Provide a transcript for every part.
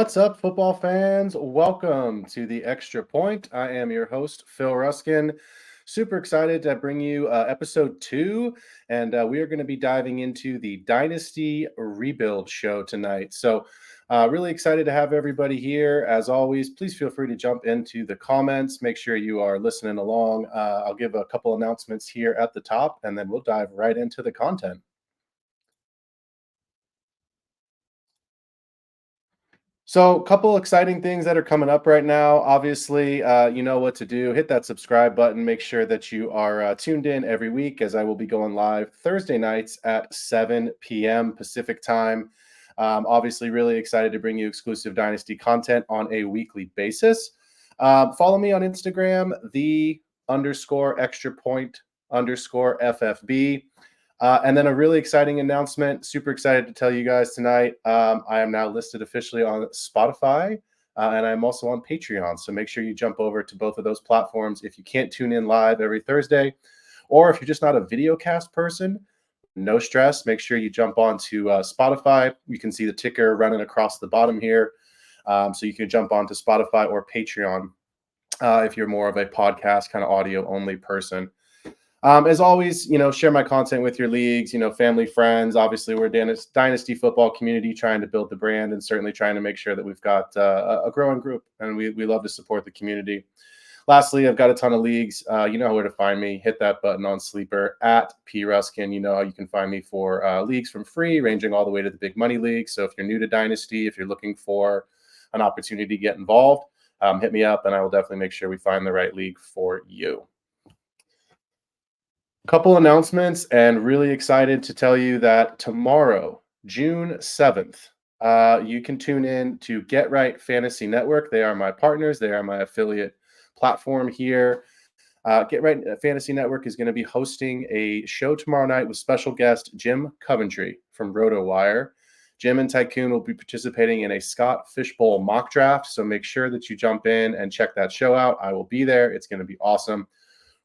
What's up, football fans? Welcome to the Extra Point. I am your host, Phil Ruskin. Super excited to bring you Ep.2, and we are going to be diving into the Dynasty Rebuild show tonight. So, really excited to have everybody here. As always, please feel free to jump into the comments. Make sure you are listening along. I'll give a couple announcements here at the top, and then we'll dive right into the content. So, a couple exciting things that are coming up right now. Obviously, you know what to do. Hit that subscribe button. Make sure that you are tuned in every week as I will be going live Thursday nights at 7 p.m. Pacific time. Obviously, really excited to bring you exclusive Dynasty content on a weekly basis. Follow me on Instagram, the underscore extra point underscore FFB. And then a really exciting announcement. Super excited to tell you guys tonight. I am now listed officially on Spotify, and I'm also on Patreon. So make sure you jump over to both of those platforms if you can't tune in live every Thursday, or if you're just not a video cast person. No stress. Make sure you jump on to Spotify. You can see the ticker running across the bottom here. So you can jump on to Spotify or Patreon if you're more of a podcast kind of audio only person. As always, share my content with your leagues, family, friends. Obviously, we're a dynasty football community trying to build the brand and certainly trying to make sure that we've got a growing group, and we love to support the community. Lastly, I've got a ton of leagues. You know where to find me. Hit that button on Sleeper at P Ruskin. You know how you can find me for leagues from free, ranging all the way to the big money leagues. So if you're new to Dynasty, if you're looking for an opportunity to get involved, hit me up, and I will definitely make sure we find the right league for you. Couple announcements, and really excited to tell you that tomorrow, June 7th, you can tune in to Get Right Fantasy Network. They are my partners. They are my affiliate platform here. Get Right Fantasy Network is going to be hosting a show tomorrow night with special guest Jim Coventry from RotoWire. Jim and Tycoon will be participating in a Scott Fishbowl mock draft, so make sure that you jump in and check that show out. I will be there. It's going to be awesome.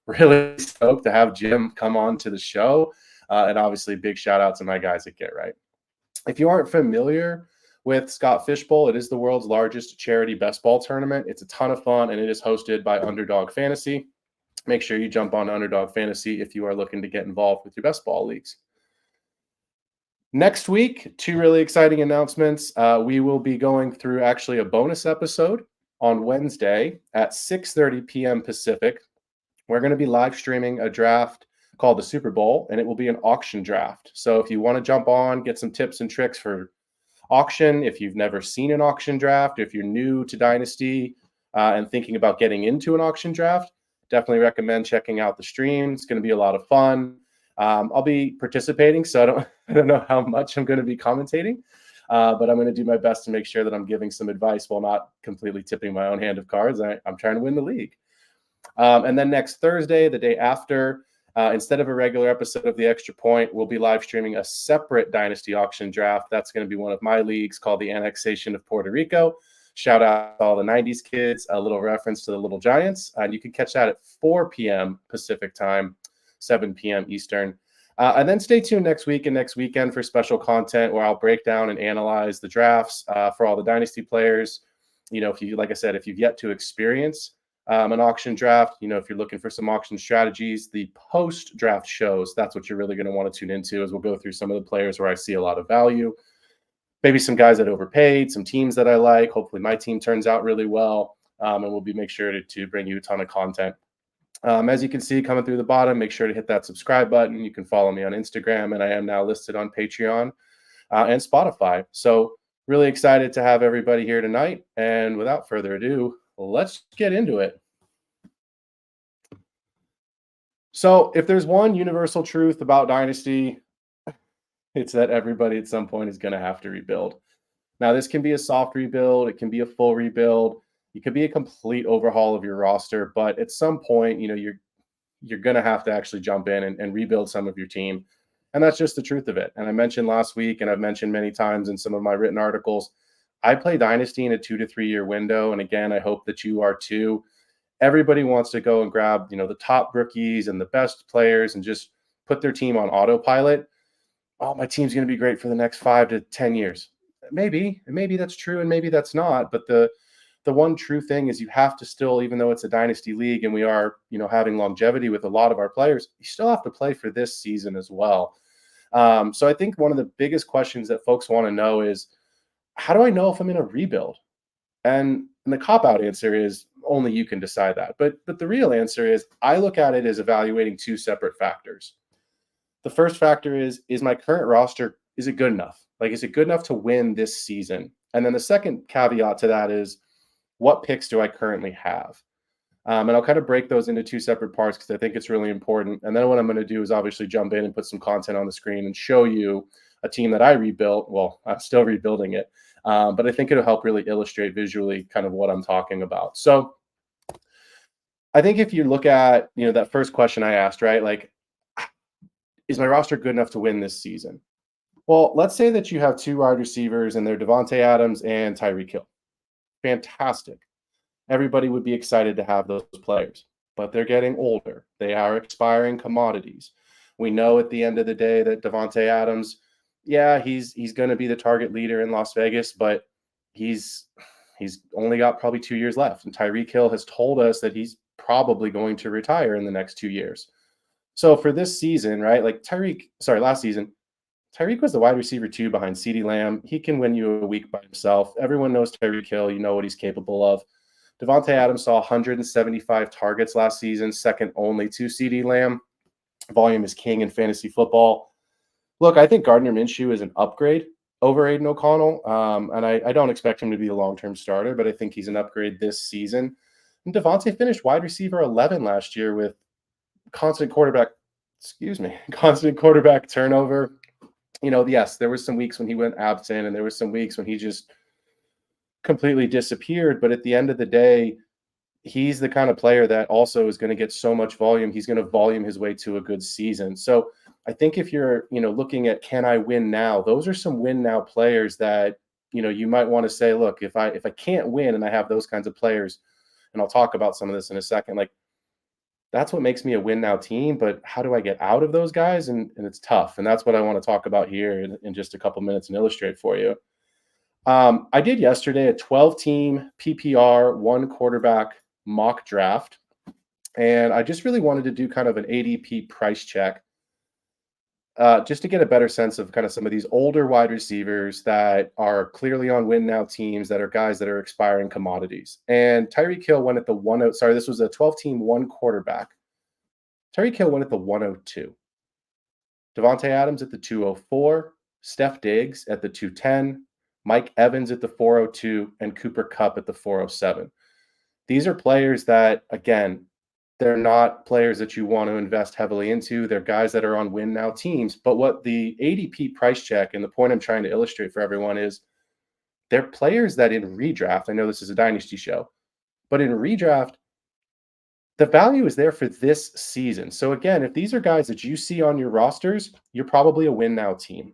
Really stoked to have Jim come on to the show. And obviously, big shout out to my guys at Get Right. If you aren't familiar with Scott Fishbowl, it is the world's largest charity best ball tournament. It's a ton of fun, and it is hosted by Underdog Fantasy. Make sure you jump on Underdog Fantasy if you are looking to get involved with your best ball leagues. Next week, two really exciting announcements. We will be going through actually a bonus episode on Wednesday at 6:30 p.m. Pacific. We're going to be live streaming a draft called the Super Bowl, and it will be an auction draft. So if you want to jump on, get some tips and tricks for auction, if you've never seen an auction draft, if you're new to Dynasty and thinking about getting into an auction draft, definitely recommend checking out the stream. It's going to be a lot of fun. I'll be participating, so I don't know how much I'm going to be commentating, but I'm going to do my best to make sure that I'm giving some advice while not completely tipping my own hand of cards. I'm trying to win the league. And then next Thursday, the day after, instead of a regular episode of The Extra Point, we'll be live streaming a separate Dynasty auction draft. That's going to be one of my leagues called the Annexation of Puerto Rico. Shout out to all the 90s kids, a little reference to the Little Giants. And you can catch that at 4 p.m. Pacific time, 7 p.m. Eastern. And then stay tuned next week and next weekend for special content where I'll break down and analyze the drafts for all the Dynasty players. If you, like I said, if you've yet to experience an auction draft, if you're looking for some auction strategies, the post-draft shows, that's what you're really going to want to tune into, as we'll go through some of the players where I see a lot of value, maybe some guys that overpaid, some teams that I like. Hopefully my team turns out really well, and we'll make sure to bring you a ton of content. As you can see coming through the bottom, make sure to hit that subscribe button. You can follow me on Instagram, and I am now listed on Patreon and Spotify. So really excited to have everybody here tonight. And without further ado, let's get into it. So if there's one universal truth about Dynasty, it's that everybody at some point is going to have to rebuild. Now, this can be a soft rebuild. It can be a full rebuild. It could be a complete overhaul of your roster. But at some point, you're going to have to actually jump in and rebuild some of your team. And that's just the truth of it. And I mentioned last week, and I've mentioned many times in some of my written articles, I play Dynasty in a 2 to 3 year window. And again, I hope that you are too. Everybody wants to go and grab, the top rookies and the best players and just put their team on autopilot. Oh, my team's going to be great for the next 5 to 10 years. maybe that's true and maybe that's not. But the one true thing is you have to still, even though it's a dynasty league and we are, having longevity with a lot of our players, you still have to play for this season as well. So I think one of the biggest questions that folks want to know is, how do I know if I'm in a rebuild? And the cop out answer is only you can decide that. But the real answer is I look at it as evaluating two separate factors. The first factor is my current roster, is it good enough? Like, is it good enough to win this season? And then the second caveat to that is, what picks do I currently have? And I'll kind of break those into two separate parts because I think it's really important. And then what I'm going to do is obviously jump in and put some content on the screen and show you a team that I rebuilt. Well, I'm still rebuilding it, but I think it'll help really illustrate visually kind of what I'm talking about. So I think if you look at, that first question I asked, right? Like, is my roster good enough to win this season? Well, let's say that you have two wide receivers and they're Devontae Adams and Tyreek Hill. Fantastic. Everybody would be excited to have those players, but they're getting older. They are expiring commodities. We know at the end of the day that Devontae Adams, yeah, he's going to be the target leader in Las Vegas, but he's only got probably 2 years left. And Tyreek Hill has told us that he's probably going to retire in the next 2 years. So for this season, right, like last season, Tyreek was the wide receiver 2 behind CeeDee Lamb. He can win you a week by himself. Everyone knows Tyreek Hill. You know what he's capable of. Devontae Adams saw 175 targets last season, second only to CeeDee Lamb. Volume is king in fantasy football. Look, I think Gardner Minshew is an upgrade over Aiden O'Connell, and I don't expect him to be a long-term starter, but I think he's an upgrade this season. And Devontae finished wide receiver 11 last year with constant quarterback turnover. Yes, there was some weeks when he went absent, and there was some weeks when he just completely disappeared. But at the end of the day, he's the kind of player that also is going to get so much volume. He's going to volume his way to a good season. So I think if you're, looking at, can I win now? Those are some win now players that, you might want to say, look, if I can't win and I have those kinds of players, and I'll talk about some of this in a second, like, that's what makes me a win now team. But how do I get out of those guys? And it's tough. And that's what I want to talk about here in just a couple minutes and illustrate for you. I did yesterday a 12-team PPR one quarterback mock draft, and I just really wanted to do kind of an ADP price check, just to get a better sense of kind of some of these older wide receivers that are clearly on win now teams, that are guys that are expiring commodities. And Tyreek Hill went at the 102. Sorry, this was a 12-team one quarterback. Tyreek Hill went at the 102. Devontae Adams at the 204. Steph Diggs at the 210. Mike Evans at the 402, and Cooper Kupp at the 407. These are players that, again, they're not players that you want to invest heavily into. They're guys that are on win now teams. But what the ADP price check, and the point I'm trying to illustrate for everyone, is they're players that in redraft, I know this is a dynasty show, but in redraft, the value is there for this season. So again, if these are guys that you see on your rosters, you're probably a win now team.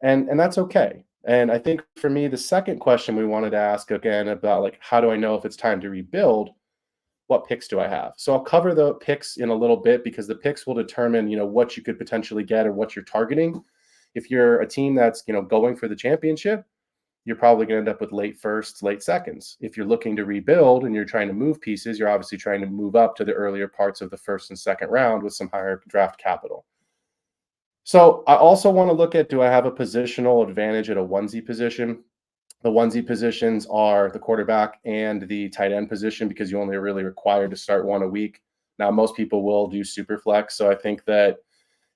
And that's okay. And I think for me, the second question we wanted to ask again about, like, how do I know if it's time to rebuild? What picks do I have? So I'll cover the picks in a little bit, because the picks will determine, what you could potentially get or what you're targeting. If you're a team that's, going for the championship, you're probably going to end up with late firsts, late seconds. If you're looking to rebuild and you're trying to move pieces, you're obviously trying to move up to the earlier parts of the first and second round with some higher draft capital. So I also want to look at, do I have a positional advantage at a onesie position? The onesie positions are the quarterback and the tight end position, because you only are really required to start one a week. Now, most people will do super flex. So I think that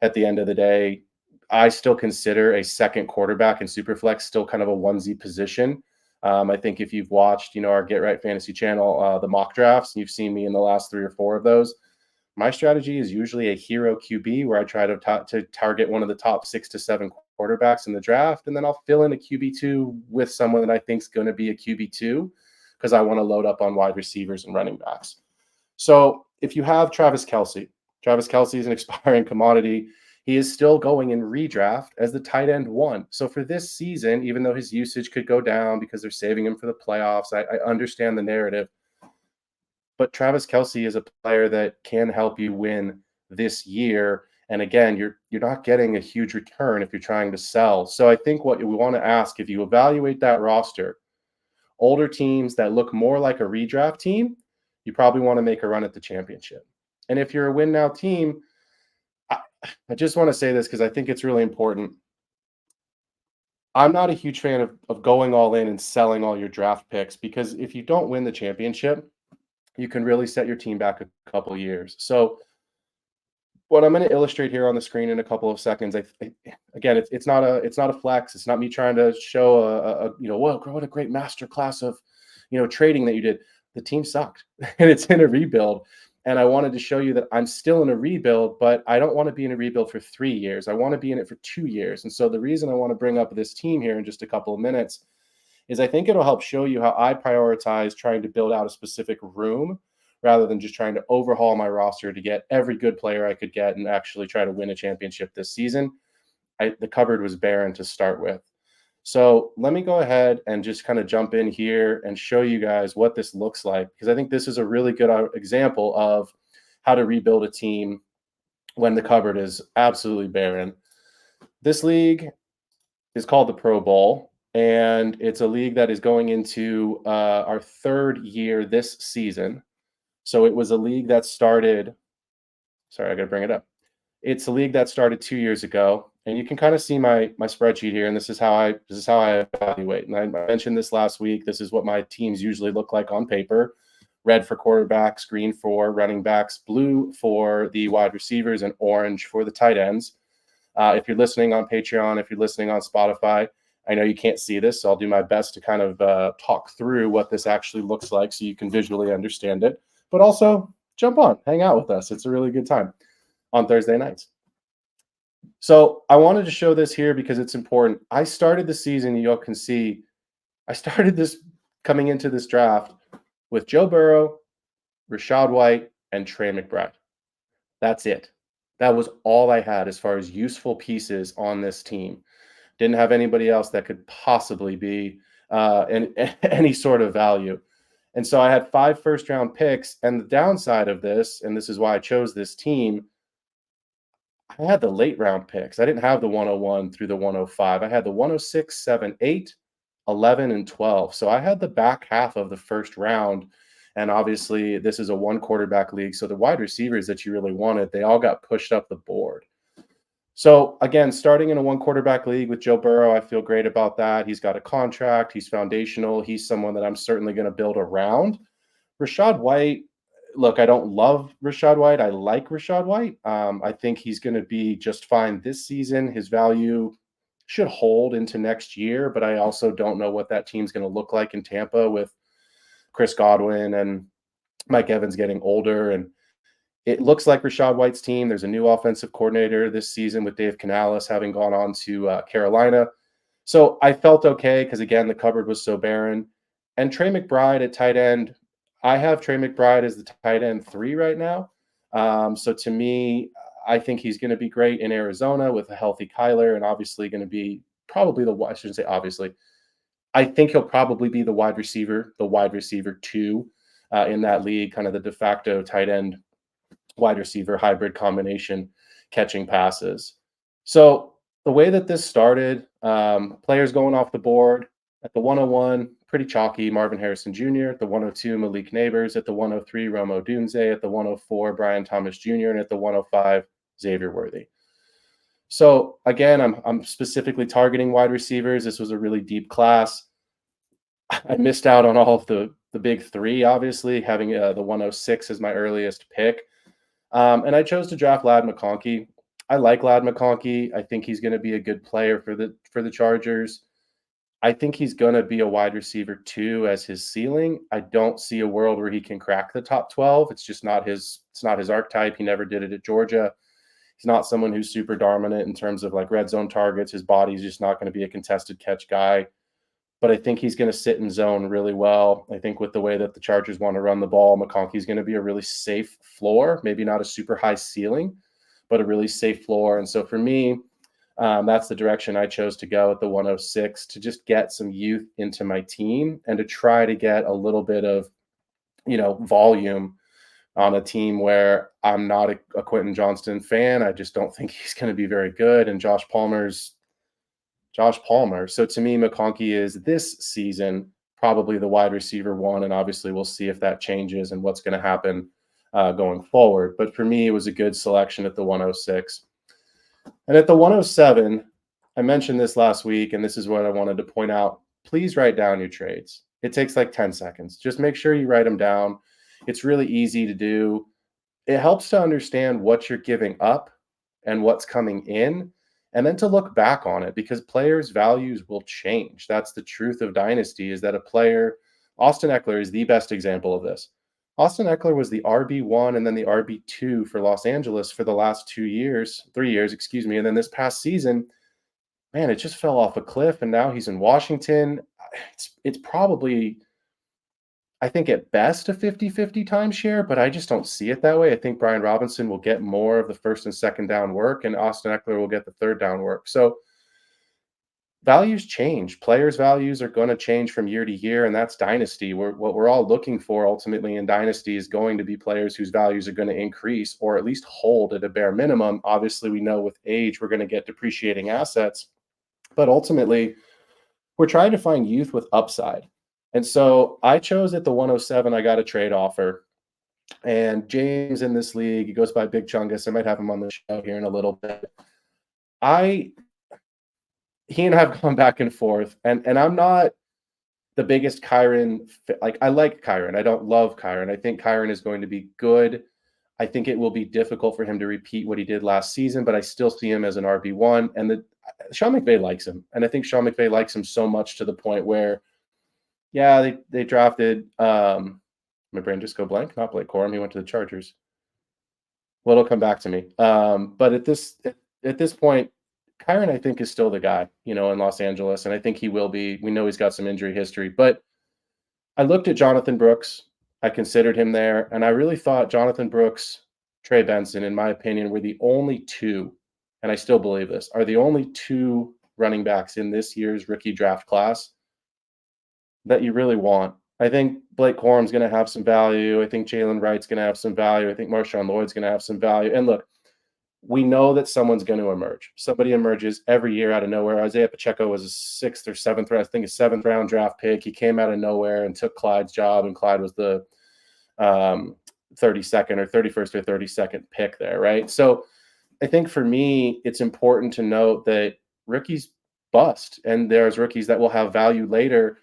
at the end of the day, I still consider a second quarterback in super flex still kind of a onesie position. I think if you've watched, our Get Right Fantasy channel, the mock drafts, and you've seen me in the last 3 or 4 of those, my strategy is usually a hero QB, where I try to target one of the top 6 to 7 quarterbacks in the draft, and then I'll fill in a QB2 with someone that I think is going to be a QB2, because I want to load up on wide receivers and running backs. So if you have Travis Kelce is an expiring commodity. He is still going in redraft as the tight end 1. So for this season, even though his usage could go down because they're saving him for the playoffs, I understand the narrative. But Travis Kelce is a player that can help you win this year. And again, you're not getting a huge return if you're trying to sell. So I think what we want to ask, if you evaluate that roster, older teams that look more like a redraft team, you probably want to make a run at the championship. And if you're a win now team, I, I just want to say this because I think it's really important. I'm not a huge fan of going all in and selling all your draft picks, because if you don't win the championship, you can really set your team back a couple of years. So what I'm going to illustrate here on the screen in a couple of seconds, again, it's not a flex. It's not me trying to show what a great master class of trading that you did. The team sucked, and it's in a rebuild. And I wanted to show you that I'm still in a rebuild, but I don't want to be in a rebuild for 3 years. I want to be in it for 2 years. And so the reason I want to bring up this team here in just a couple of minutes is I think it'll help show you how I prioritize trying to build out a specific room rather than just trying to overhaul my roster to get every good player I could get and actually try to win a championship this season. The cupboard was barren to start with. So let me go ahead and just kind of jump in here and show you guys what this looks like, because I think this is a really good example of how to rebuild a team when the cupboard is absolutely barren. This league is called the Pro Bowl, and it's a league that is going into our third year this season. So it was a league that started. Sorry, I got to bring it up. It's a league that started 2 years ago, and you can kind of see my spreadsheet here. And this is how I evaluate. And I mentioned this last week. This is what my teams usually look like on paper: red for quarterbacks, green for running backs, blue for the wide receivers, and orange for the tight ends. If you're listening on Patreon, if you're listening on Spotify, I know you can't see this, so I'll do my best to kind of talk through what this actually looks like so you can visually understand it. But also jump on, hang out with us. It's a really good time on Thursday nights. So I wanted to show this here because it's important. I started the season, you all can see, I started this coming into this draft with Joe Burrow, Rachaad White, and Trey McBride. That's it. That was all I had as far as useful pieces on this team. Didn't have anybody else that could possibly be any sort of value. And so I had 5 first-round picks, and the downside of this, and this is why I chose this team, I had the late round picks. I didn't have the 101 through the 105. I had the 106, 7, 8, 11, and 12. So I had the back half of the first round. And obviously, this is a one quarterback league. So the wide receivers that you really wanted, they all got pushed up the board. So again, starting in a one quarterback league with Joe Burrow, I feel great about that. He's got a contract. He's foundational. He's someone that I'm certainly going to build around. Rachaad White, look, I don't love Rachaad White. I like Rachaad White. I think he's going to be just fine this season. His value should hold into next year, but I also don't know what that team's going to look like in Tampa with Chris Godwin and Mike Evans getting older. And it looks like Rachaad White's team. There's a new offensive coordinator this season with Dave Canales having gone on to Carolina. So I felt okay because, again, the cupboard was so barren. And Trey McBride at tight end, I have Trey McBride as the tight end 3 right now. So to me, I think he's going to be great in Arizona with a healthy Kyler, and obviously going to be probably I shouldn't say obviously. I think he'll probably be the wide receiver 2 in that league, kind of the de facto tight end wide receiver hybrid combination, catching passes. So the way that this started, players going off the board at the 101, pretty chalky, Marvin Harrison Jr. At the 102, Malik Neighbors. At the 103, Rome Odunze. At the 104, Brian Thomas Jr. And at the 105, Xavier Worthy. So again, I'm specifically targeting wide receivers. This was a really deep class. I missed out on all of the big 3, obviously, having the 106 as my earliest pick. And I chose to draft Ladd McConkey. I like Ladd McConkey. I think he's going to be a good player for the Chargers. I think he's going to be a wide receiver 2 as his ceiling. I don't see a world where he can crack the top 12. It's just not his archetype. He never did it at Georgia. He's not someone who's super dominant in terms of like red zone targets. His body's just not going to be a contested catch guy. But I think he's going to sit in zone really well. I think with the way that the Chargers want to run the ball, McConkey's going to be a really safe floor, maybe not a super high ceiling, but a really safe floor. And so for me, that's the direction I chose to go at the 106, to just get some youth into my team and to try to get a little bit of, volume on a team where I'm not a Quentin Johnston fan. I just don't think he's going to be very good. And Josh Palmer's Josh Palmer. So to me, McConkey is this season probably the wide receiver one. And obviously, we'll see if that changes and what's going to happen going forward. But for me, it was a good selection at the 106. And at the 107, I mentioned this last week, and this is what I wanted to point out. Please write down your trades. It takes like 10 seconds. Just make sure you write them down. It's really easy to do. It helps to understand what you're giving up and what's coming in, and then to look back on it, because players' values will change. That's the truth of Dynasty, is that a player, Austin Eckler is the best example of this. Austin Eckler was the RB1 and then the RB2 for Los Angeles for the last 3 years, excuse me. And then this past season, man, it just fell off a cliff. And now he's in Washington. It's probably, I think at best a 50-50 timeshare, but I just don't see it that way. I think Brian Robinson will get more of the first and second down work, and Austin Eckler will get the third down work. So values change. Players' values are going to change from year to year, and that's Dynasty. What we're all looking for ultimately in Dynasty is going to be players whose values are going to increase or at least hold at a bare minimum. Obviously, we know with age we're going to get depreciating assets, but ultimately we're trying to find youth with upside. And so I chose at the 107. I got a trade offer. And James in this league, he goes by Big Chungus. I might have him on the show here in a little bit. He and I have gone back and forth, and I'm not the biggest Kyron. Like, I like Kyron. I don't love Kyron. I think Kyron is going to be good. I think it will be difficult for him to repeat what he did last season, but I still see him as an RB1. And Sean McVay likes him. And I think Sean McVay likes him so much to the point where, yeah, they drafted my brain just go blank. Not Blake Corum. He went to the Chargers. Well, it'll come back to me. But at this point, Kyron, I think, is still the guy, in Los Angeles, and I think he will be. We know he's got some injury history, but I looked at Jonathan Brooks. I considered him there, and I really thought Jonathan Brooks, Trey Benson, in my opinion, were the only two, and I still believe this, are the only two running backs in this year's rookie draft class that you really want. I think Blake Corum's going to have some value. I think Jalen Wright's going to have some value. I think Marshawn Lloyd's going to have some value. And look, we know that someone's going to emerge. Somebody emerges every year out of nowhere. Isaiah Pacheco was a 6th or 7th round, I think a 7th round draft pick. He came out of nowhere and took Clyde's job, and Clyde was the 32nd or 31st or 32nd pick there, right? So I think for me, it's important to note that rookies bust, and there's rookies that will have value later.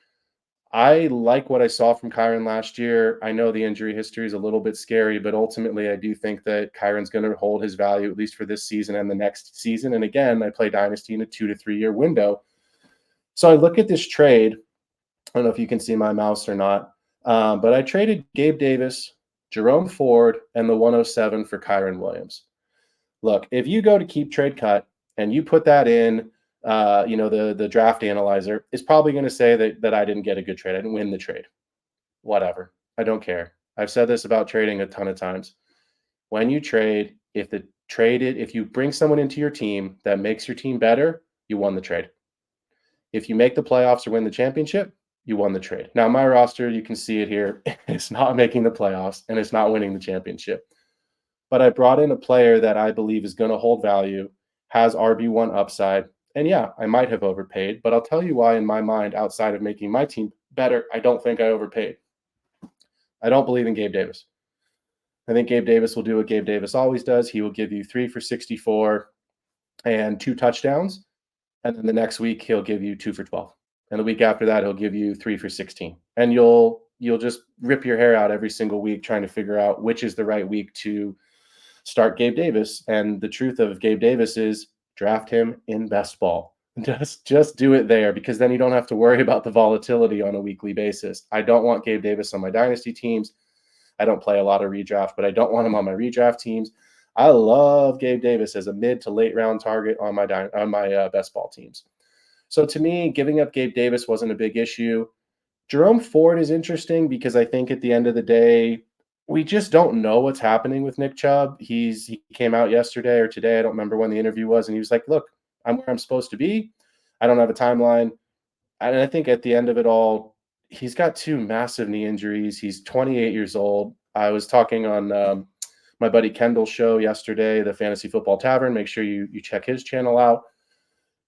I like what I saw from Kyron last year. I know the injury history is a little bit scary, but ultimately I do think that Kyron's going to hold his value at least for this season and the next season. And again, I play Dynasty in a 2 to 3 year window. So I look at this trade. I don't know if you can see my mouse or not, but I traded Gabe Davis, Jerome Ford, and the 107 for Kyron Williams. Look, if you go to Keep Trade Cut and you put that in, the draft analyzer is probably going to say that I didn't get a good trade. I didn't win the trade. Whatever. I don't care. I've said this about trading a ton of times. When you trade, if you bring someone into your team that makes your team better, you won the trade. If you make the playoffs or win the championship, you won the trade. Now, my roster, you can see it here. It's not making the playoffs and it's not winning the championship. But I brought in a player that I believe is going to hold value, has RB1 upside. And yeah, I might have overpaid, but I'll tell you why in my mind, outside of making my team better, I don't think I overpaid. I don't believe in Gabe Davis. I think Gabe Davis will do what Gabe Davis always does. He will give you 3 for 64 and 2 touchdowns. And then the next week, he'll give you 2 for 12. And the week after that, he'll give you 3 for 16. And you'll just rip your hair out every single week trying to figure out which is the right week to start Gabe Davis. And the truth of Gabe Davis is draft him in best ball. Just do it there, because then you don't have to worry about the volatility on a weekly basis. I don't want Gabe Davis on my dynasty teams. I don't play a lot of redraft, but I don't want him on my redraft teams. I love Gabe Davis as a mid to late round target on my best ball teams. So to me, giving up Gabe Davis wasn't a big issue. Jerome Ford is interesting because I think at the end of the day, we just don't know what's happening with Nick Chubb. He came out yesterday or today, I don't remember when the interview was, and he was like, look, I'm where I'm supposed to be. I don't have a timeline. And I think at the end of it all, he's got 2 massive knee injuries. He's 28 years old. I was talking on my buddy Kendall's show yesterday, the Fantasy Football Tavern. Make sure you check his channel out.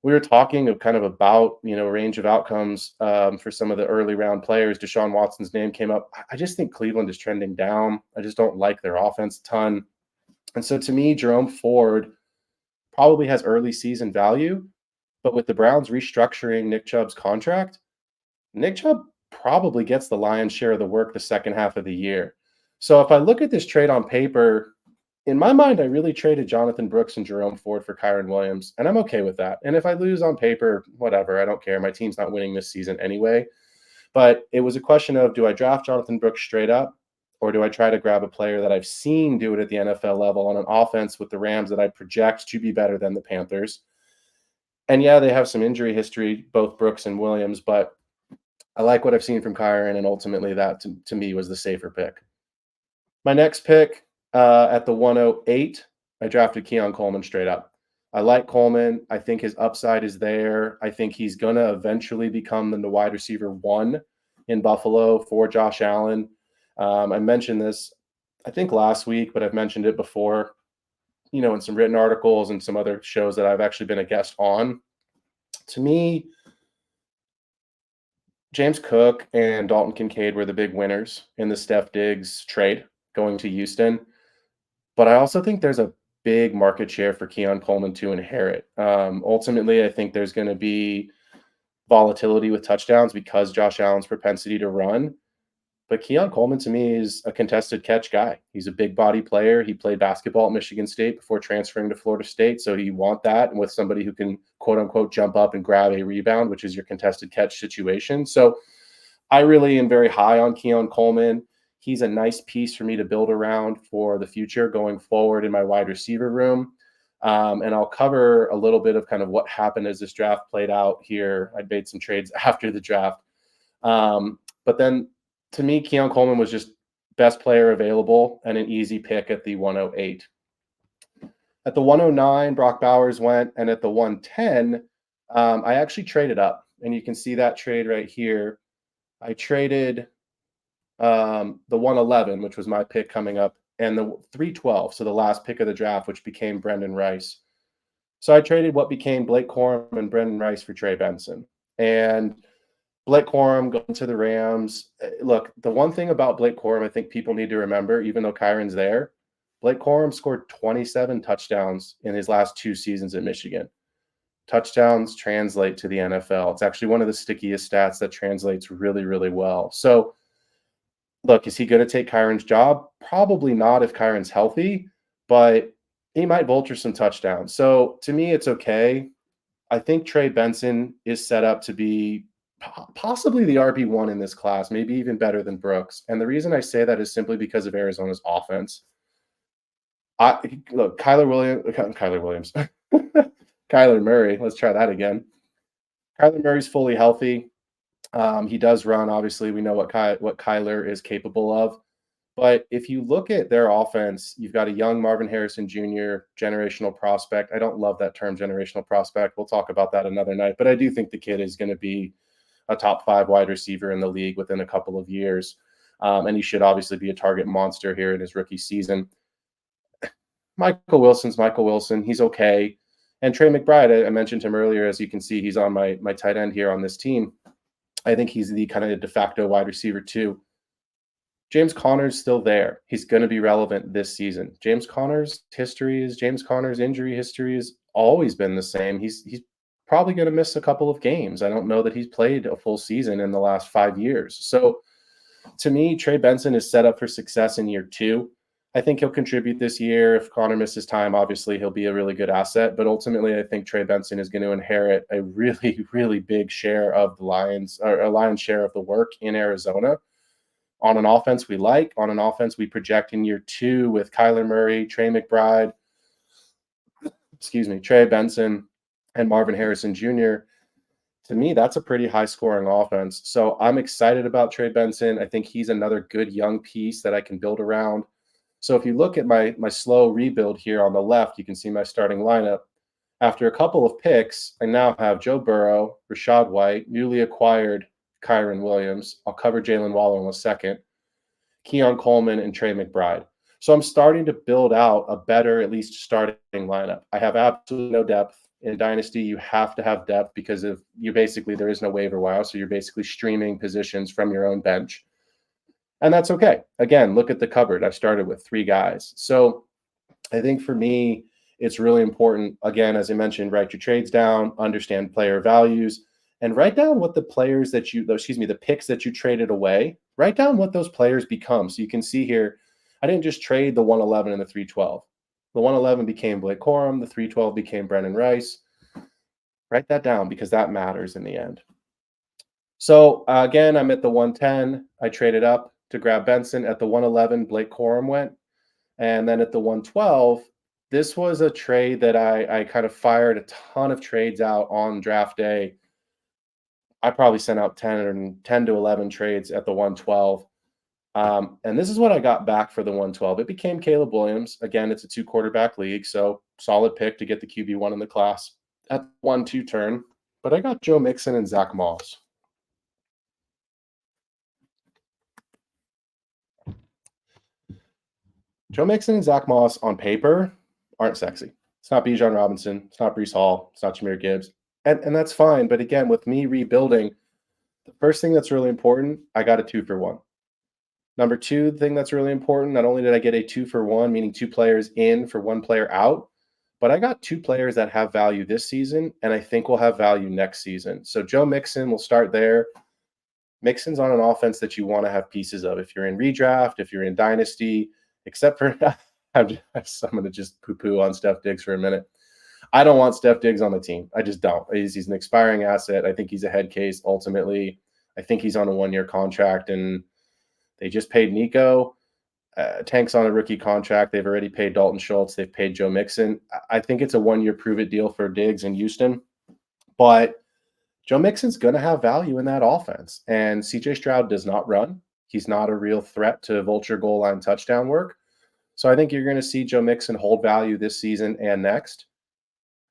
We were talking of kind of about range of outcomes for some of the early round players. Deshaun Watson's name came up. I just think Cleveland is trending down. I just don't like their offense a ton. And so to me, Jerome Ford probably has early season value, but with the Browns restructuring Nick Chubb's contract, Nick Chubb probably gets the lion's share of the work the second half of the year. So if I look at this trade on paper, in my mind, I really traded Jonathan Brooks and Jerome Ford for Kyron Williams, and I'm okay with that. And if I lose on paper, whatever, I don't care. My team's not winning this season anyway. But it was a question of, do I draft Jonathan Brooks straight up, or do I try to grab a player that I've seen do it at the NFL level on an offense with the Rams that I project to be better than the Panthers? And yeah, they have some injury history, both Brooks and Williams, but I like what I've seen from Kyron, and ultimately that to me was the safer pick. My next pick at the 108, I drafted Keon Coleman straight up. I like Coleman. I think his upside is there. I think he's going to eventually become the wide receiver one in Buffalo for Josh Allen. I mentioned this, I think, last week, but I've mentioned it before, in some written articles and some other shows that I've actually been a guest on. To me, James Cook and Dalton Kincaid were the big winners in the Steph Diggs trade going to Houston. But I also think there's a big market share for Keon Coleman to inherit. Ultimately, I think there's going to be volatility with touchdowns because Josh Allen's propensity to run. But Keon Coleman, to me, is a contested catch guy. He's a big body player. He played basketball at Michigan State before transferring to Florida State. So you want that, and with somebody who can, quote unquote, jump up and grab a rebound, which is your contested catch situation. So I really am very high on Keon Coleman. He's a nice piece for me to build around for the future going forward in my wide receiver room. And I'll cover a little bit of kind of what happened as this draft played out here. I made some trades after the draft. But then to me, Keon Coleman was just best player available and an easy pick at the 108. At the 109, Brock Bowers went. And at the 110, I actually traded up. And you can see that trade right here. I traded the 111, which was my pick coming up, and the 312, so the last pick of the draft, which became Brendan Rice. So I traded what became Blake Corum and Brendan Rice for Trey Benson. And Blake Corum going to the Rams. Look, the one thing about Blake Corum I think people need to remember, even though Kyron's there, Blake Corum scored 27 touchdowns in his last 2 seasons at Michigan. Touchdowns translate to the NFL. It's actually one of the stickiest stats that translates really, really well. So look, is he going to take Kyron's job? Probably not if Kyron's healthy, but he might vulture some touchdowns. So to me, it's okay. I think Trey Benson is set up to be possibly the RB1 in this class, maybe even better than Brooks. And the reason I say that is simply because of Arizona's offense. Kyler Williams, Kyler Murray. Let's try that again. Kyler Murray's fully healthy. He does run. Obviously, we know what Kyler is capable of. But if you look at their offense, you've got a young Marvin Harrison Jr., generational prospect. I don't love that term, generational prospect. We'll talk about that another night. But I do think the kid is going to be a top 5 wide receiver in the league within a couple of years. And he should obviously be a target monster here in his rookie season. Michael Wilson. He's okay. And Trey McBride, I mentioned him earlier. As you can see, he's on my tight end here on this team. I think he's the kind of de facto wide receiver too. James Conner's still there. He's going to be relevant this season. James Conner's injury history has always been the same. He's probably going to miss a couple of games. I don't know that he's played a full season in the last 5 years. So to me, Trey Benson is set up for success in year 2. I think he'll contribute this year. If Conner misses time, obviously he'll be a really good asset. But ultimately, I think Trey Benson is going to inherit a really, really big share of the Lions, or a lion's share of the work in Arizona on an offense we like, on an offense we project in year 2 with Kyler Murray, Trey McBride, Trey Benson, and Marvin Harrison Jr. To me, that's a pretty high-scoring offense. So I'm excited about Trey Benson. I think he's another good young piece that I can build around. So if you look at my slow rebuild here on the left, you can see my starting lineup. After a couple of picks, I now have Joe Burrow, Rachaad White, newly acquired Kyron Williams. I'll cover Jalen Waller in a second. Keon Coleman, and Trey McBride. So I'm starting to build out a better, at least starting lineup. I have absolutely no depth. In Dynasty, you have to have depth because of you basically there is no waiver wire. So you're basically streaming positions from your own bench. And that's okay. Again, look at the cupboard. I started with 3 guys. So I think for me, it's really important, again, as I mentioned, write your trades down, understand player values, and write down what the players that you, excuse me, the picks that you traded away, write down what those players become. So you can see here, I didn't just trade the 111 and the 312. The 111 became Blake Corum, the 312 became Brennan Rice. Write that down because that matters in the end. So again, I'm at the 110. I traded up to grab Benson. At the 111, Blake Corum went. And then at the 112, this was a trade that I kind of fired a ton of trades out on draft day. I probably sent out 10 to 11 trades at the 112. And this is what I got back for the 112. It became Caleb Williams. Again, it's a 2-quarterback league, so solid pick to get the QB1 in the class at the 1-2 turn. But I got Joe Mixon and Zach Moss. Joe Mixon and Zach Moss on paper aren't sexy. It's not Bijan Robinson. It's not Breece Hall. It's not Jahmyr Gibbs. And that's fine. But again, with me rebuilding, the first thing that's really important, I got a 2-for-1. Number two thing that's really important, not only did I get a 2-for-1, meaning 2 players in for 1 player out, but I got 2 players that have value this season, and I think will have value next season. So Joe Mixon, we'll start there. Mixon's on an offense that you want to have pieces of. If you're in redraft, if you're in Dynasty, except for I'm going to just poo-poo on Steph Diggs for a minute. I don't want Steph Diggs on the team. I just don't. He's an expiring asset. I think he's a head case ultimately. I think he's on a 1-year contract, and they just paid Nico. Tank's on a rookie contract. They've already paid Dalton Schultz. They've paid Joe Mixon. I think it's a 1-year prove-it deal for Diggs in Houston. But Joe Mixon's going to have value in that offense. And CJ Stroud does not run. He's not a real threat to vulture goal line touchdown work. So I think you're going to see Joe Mixon hold value this season and next.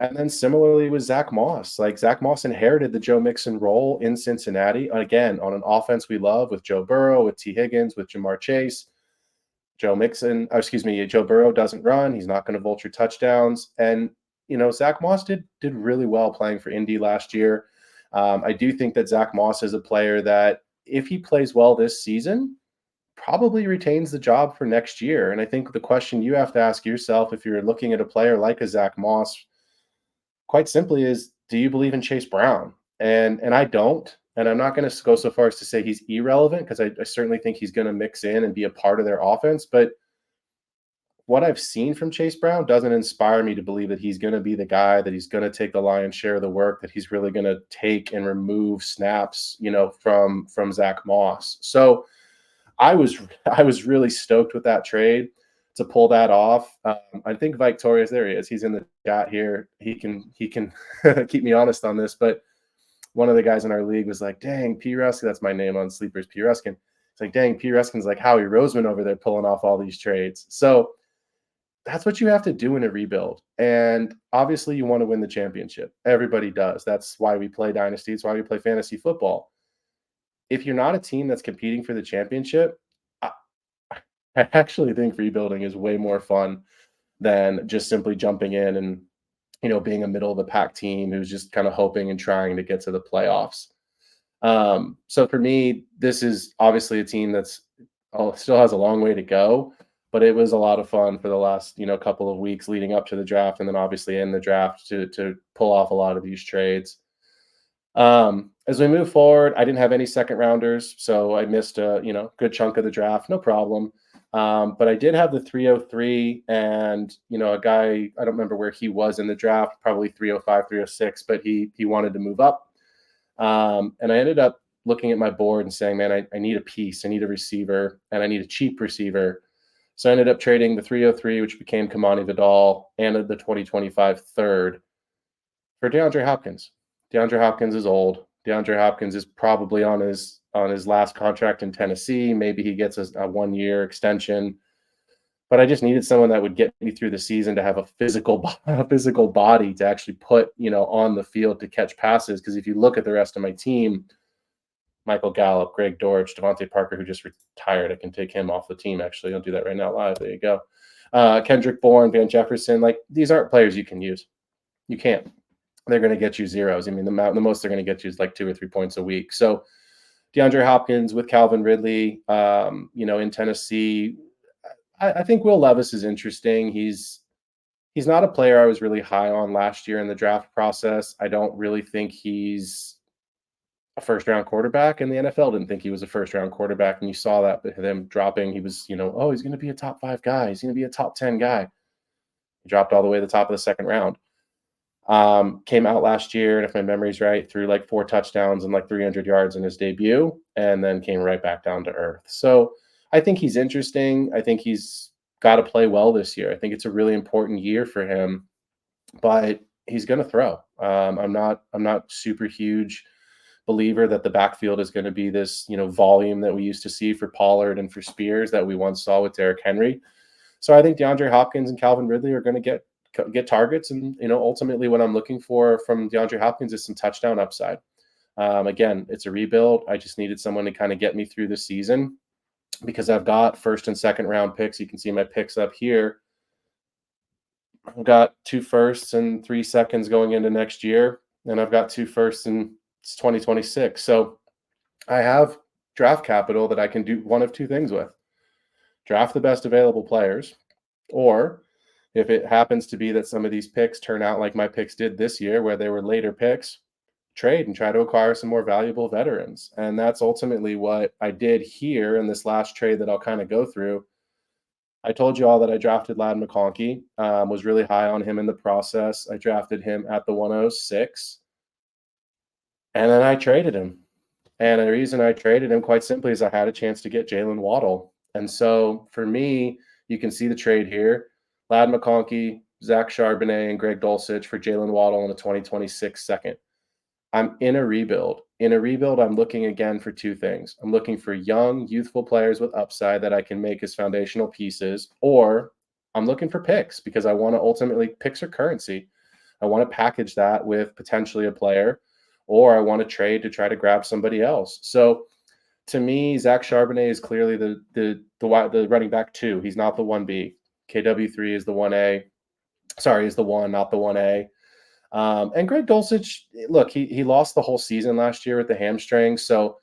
And then similarly with Zach Moss. Like Zach Moss inherited the Joe Mixon role in Cincinnati. Again, on an offense we love with Joe Burrow, with T. Higgins, with Jamar Chase. Joe Burrow doesn't run. He's not going to vulture touchdowns. And, Zach Moss did really well playing for Indy last year. I do think that Zach Moss is a player that if he plays well this season, probably retains the job for next year. And I think the question you have to ask yourself if you're looking at a player like a Zach Moss, quite simply is, do you believe in Chase Brown? And I don't. And I'm not going to go so far as to say he's irrelevant because I certainly think he's going to mix in and be a part of their offense. But what I've seen from Chase Brown doesn't inspire me to believe that he's going to be the guy, that he's going to take the lion's share of the work, that he's really going to take and remove snaps, from Zach Moss. So I was really stoked with that trade to pull that off. I think Victorious, there he is. He's in the chat here. He can keep me honest on this, but one of the guys in our league was like, dang, P. Ruskin, that's my name on Sleepers, P. Ruskin. It's like, dang, P. Ruskin's like Howie Roseman over there pulling off all these trades. So that's what you have to do in a rebuild. And obviously you want to win the championship. Everybody does. That's why we play Dynasty. It's why we play fantasy football. If you're not a team that's competing for the championship, I actually think rebuilding is way more fun than just simply jumping in and, being a middle of the pack team who's just kind of hoping and trying to get to the playoffs. So for me, this is obviously a team that's still has a long way to go, but it was a lot of fun for the last, couple of weeks leading up to the draft. And then obviously in the draft to pull off a lot of these trades. As we move forward, I didn't have any second rounders, so I missed a, good chunk of the draft, no problem. But I did have the 303 and, a guy, I don't remember where he was in the draft, probably 305, 306, but he wanted to move up. And I ended up looking at my board and saying, man, I need a piece. I need a receiver and I need a cheap receiver. So I ended up trading the 303, which became Kamani Vidal, and the 2025 third for DeAndre Hopkins. DeAndre Hopkins is old. DeAndre Hopkins is probably on his last contract in Tennessee. Maybe he gets a 1-year extension. But I just needed someone that would get me through the season to have a physical body to actually put, on the field to catch passes. Because if you look at the rest of my team, Michael Gallup, Greg Dortch, Devontae Parker, who just retired. I can take him off the team, actually. I'll do that right now live. There you go. Kendrick Bourne, Van Jefferson. Like, these aren't players you can use. You can't. They're going to get you zeros. I mean, the most they're going to get you is like 2 or 3 points a week. So DeAndre Hopkins with Calvin Ridley, in Tennessee. I think Will Levis is interesting. He's not a player I was really high on last year in the draft process. I don't really think he's a first round quarterback, and the NFL didn't think he was a first round quarterback. And you saw that with him dropping. He was, oh, he's going to be a top 5 guy. He's going to be a top 10 guy. He dropped all the way to the top of the second round. Came out last year, and if my memory's right, threw like 4 touchdowns and like 300 yards in his debut, and then came right back down to earth. So I think he's interesting. I think he's got to play well this year. I think it's a really important year for him, but he's going to throw. I'm not super huge believer that the backfield is going to be this, volume that we used to see for Pollard and for Spears that we once saw with Derrick Henry. So I think DeAndre Hopkins and Calvin Ridley are going to get targets, and ultimately what I'm looking for from DeAndre Hopkins is some touchdown upside. Again, it's a rebuild. I just needed someone to kind of get me through the season because I've got first and second round picks. You can see my picks up here. I've got 2 firsts and 3 seconds going into next year, and I've got 2 firsts in 2026. So I have draft capital that I can do one of 2 things with: draft the best available players, or if it happens to be that some of these picks turn out like my picks did this year, where they were later picks, trade and try to acquire some more valuable veterans. And that's ultimately what I did here in this last trade that I'll kind of go through. I told you all that I drafted Ladd McConkey, was really high on him in the process. I drafted him at the 106, and then I traded him. And the reason I traded him, quite simply, is I had a chance to get Jalen Waddle. And so for me, you can see the trade here: Ladd McConkey, Zach Charbonnet, and Greg Dulcich for Jalen Waddle in a 2026 second. I'm in a rebuild. In a rebuild, I'm looking again for 2 things. I'm looking for young, youthful players with upside that I can make as foundational pieces, or I'm looking for picks because I want to ultimately, picks are currency. I want to package that with potentially a player, or I want to trade to try to grab somebody else. So to me, Zach Charbonnet is clearly the running back 2. He's not the 1B. KW3 is the 1A. Sorry, is the 1, not the 1A. And Greg Dulcich, look, he lost the whole season last year with the hamstring. So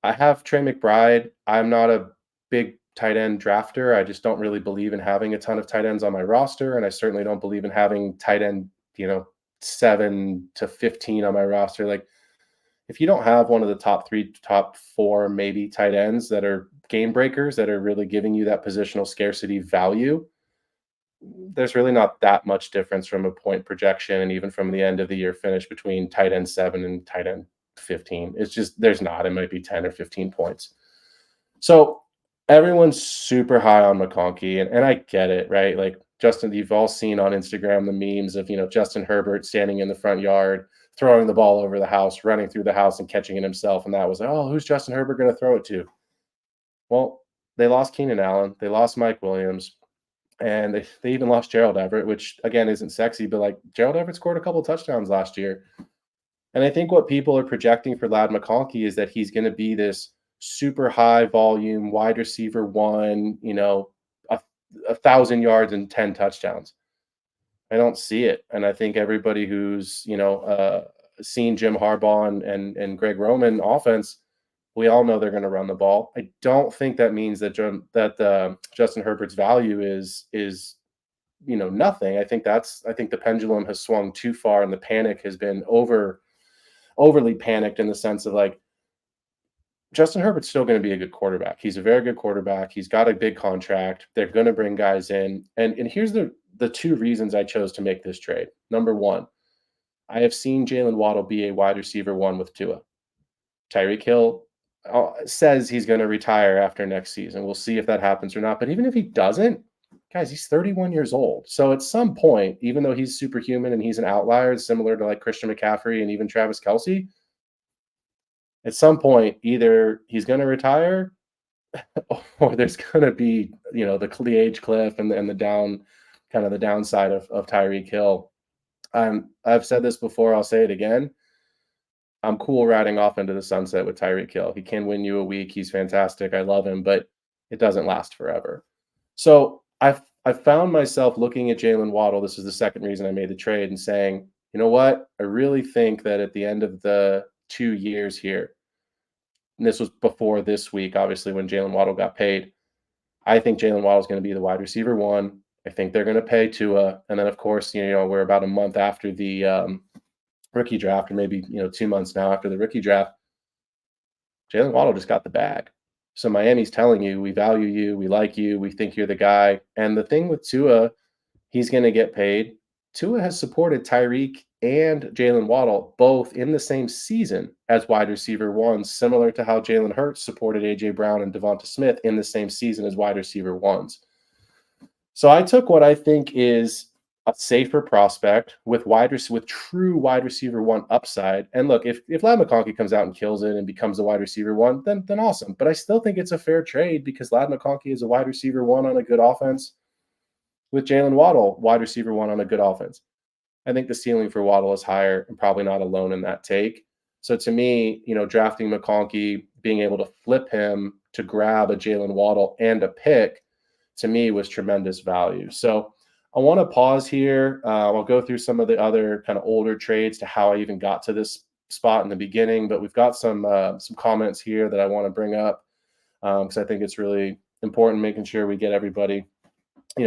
I have Trey McBride. I'm not a big tight end drafter. I just don't really believe in having a ton of tight ends on my roster. And I certainly don't believe in having tight end, 7 to 15 on my roster. Like, if you don't have one of the top 3, top 4, maybe tight ends that are game breakers, that are really giving you that positional scarcity value, there's really not that much difference from a point projection and even from the end of the year finish between tight end 7 and tight end 15. It's just, there's not. It might be 10 or 15 points. So everyone's super high on McConkey, and I get it, right? Like, Justin, you've all seen on Instagram the memes of, Justin Herbert standing in the front yard, throwing the ball over the house, running through the house and catching it himself. And that was, oh, who's Justin Herbert going to throw it to? Well, they lost Keenan Allen. They lost Mike Williams. And they even lost Gerald Everett, which, again, isn't sexy, but like, Gerald Everett scored a couple of touchdowns last year. And I think what people are projecting for Ladd McConkey is that he's going to be this super high volume wide receiver 1, 1,000 yards and 10 touchdowns. I don't see it. And I think everybody who's, seen Jim Harbaugh and Greg Roman offense, we all know they're going to run the ball. I don't think that means that Justin Herbert's value is nothing. I think the pendulum has swung too far, and the panic has been overly panicked, in the sense of, like, Justin Herbert's still going to be a good quarterback. He's a very good quarterback. He's got a big contract. They're going to bring guys in. And here's the 2 reasons I chose to make this trade. Number 1, I have seen Jalen Waddle be a wide receiver 1 with Tua. Tyreek Hill says he's going to retire after next season. We'll see if that happens or not. But even if he doesn't, guys, he's 31 years old. So at some point, even though he's superhuman and he's an outlier, similar to like Christian McCaffrey and even Travis Kelce, at some point, either he's going to retire or there's going to be, the age cliff and the downside of Tyreek Hill. I've said this before. I'll say it again. I'm cool riding off into the sunset with Tyreek Hill. He can win you a week. He's fantastic. I love him, but it doesn't last forever. So I found myself looking at Jalen Waddle. This is the second reason I made the trade and saying, you know what? I really think that at the end of the 2 years here, and this was before this week, obviously, when Jalen Waddle got paid. I think Jalen Waddle is going to be the wide receiver one. I think they're going to pay Tua, and then of course, we're about a month after the rookie draft, or maybe 2 months now after the rookie draft. Jalen Waddle just got the bag. So Miami's telling you, we value you, we like you, we think you're the guy. And the thing with Tua, he's going to get paid. Tua has supported Tyreek and Jalen Waddle both in the same season as wide receiver ones, similar to how Jalen Hurts supported A.J. Brown and Devonta Smith in the same season as wide receiver ones. So I took what I think is a safer prospect with true wide receiver one upside. And look, if Ladd McConkey comes out and kills it and becomes a wide receiver one, then awesome. But I still think it's a fair trade because Ladd McConkey is a wide receiver one on a good offense with Jalen Waddle, wide receiver one on a good offense. I think the ceiling for Waddle is higher and probably not alone in that take. So to me, drafting McConkey, being able to flip him to grab a Jalen Waddle and a pick, to me was tremendous value. So I want to pause here. I'll go through some of the other kind of older trades to how I even got to this spot in the beginning, but we've got some comments here that I want to bring up because I think it's really important making sure we get everybody,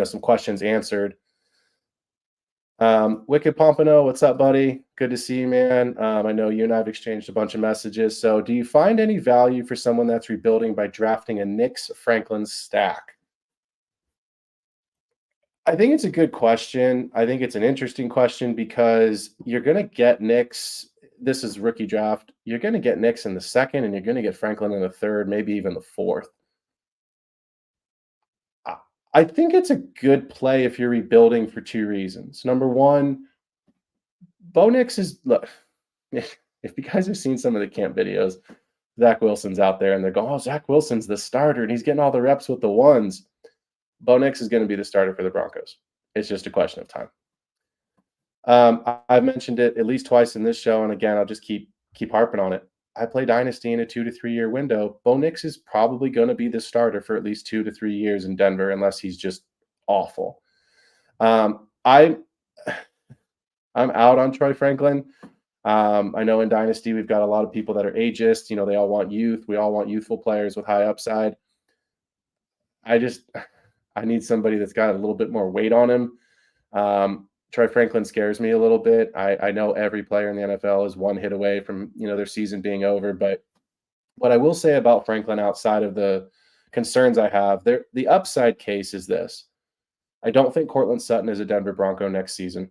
some questions answered. Wicked Pompano, what's up, buddy? Good to see you, man. I know you and I have exchanged a bunch of messages. So do you find any value for someone that's rebuilding by drafting a Nix Franklin stack? I think it's a good question. I think it's an interesting question because you're going to get Nix. This is rookie draft. You're going to get Nix in the second, and you're going to get Franklin in the third, maybe even the fourth. I think it's a good play if you're rebuilding for two reasons. Number one, Bo Nix is look. If you guys have seen some of the camp videos, Zach Wilson's out there, and they're going, "Oh, Zach Wilson's the starter, and he's getting all the reps with the ones." Bo Nix is going to be the starter for the Broncos. It's just a question of time. I've mentioned it at least twice in this show, and again, I'll just keep harping on it. I play Dynasty in a 2 to 3 year window. Bo Nix is probably going to be the starter for at least 2 to 3 years in Denver, unless he's just awful. I'm out on Troy Franklin. I know in Dynasty we've got a lot of people that are ageist. They all want youth. We all want youthful players with high upside. I need somebody that's got a little bit more weight on him. Troy Franklin scares me a little bit. I know every player in the NFL is one hit away from their season being over. But what I will say about Franklin, outside of the concerns I have, the upside case is this: I don't think Cortland Sutton is a Denver Bronco next season.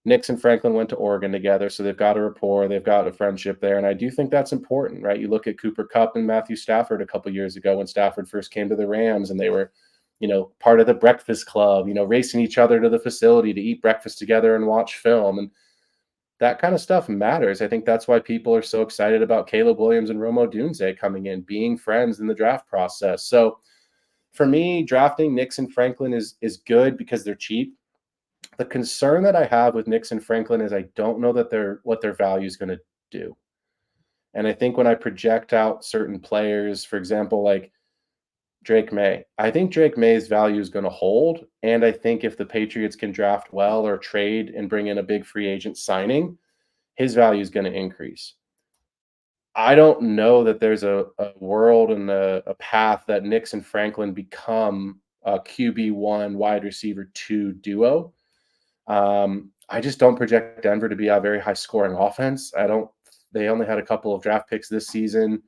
Nix and Franklin went to Oregon together, so they've got a rapport, they've got a friendship there, and I do think that's important, right? You look at Cooper Kupp and Matthew Stafford a couple years ago when Stafford first came to the Rams, and they were part of the breakfast club, racing each other to the facility to eat breakfast together and watch film. And that kind of stuff matters. I think that's why people are so excited about Caleb Williams and Rome Odunze coming in, being friends in the draft process. So for me, drafting Nix and Franklin is good because they're cheap. The concern that I have with Nix and Franklin is I don't know that what their value is going to do. And I think when I project out certain players, for example, like Drake May. I think Drake May's value is going to hold. And I think if the Patriots can draft well or trade and bring in a big free agent signing, his value is going to increase. I don't know that there's a world and a path that Nix and Franklin become a QB1 wide receiver 2 duo. I just don't project Denver to be a very high scoring offense. They only had a couple of draft picks this season.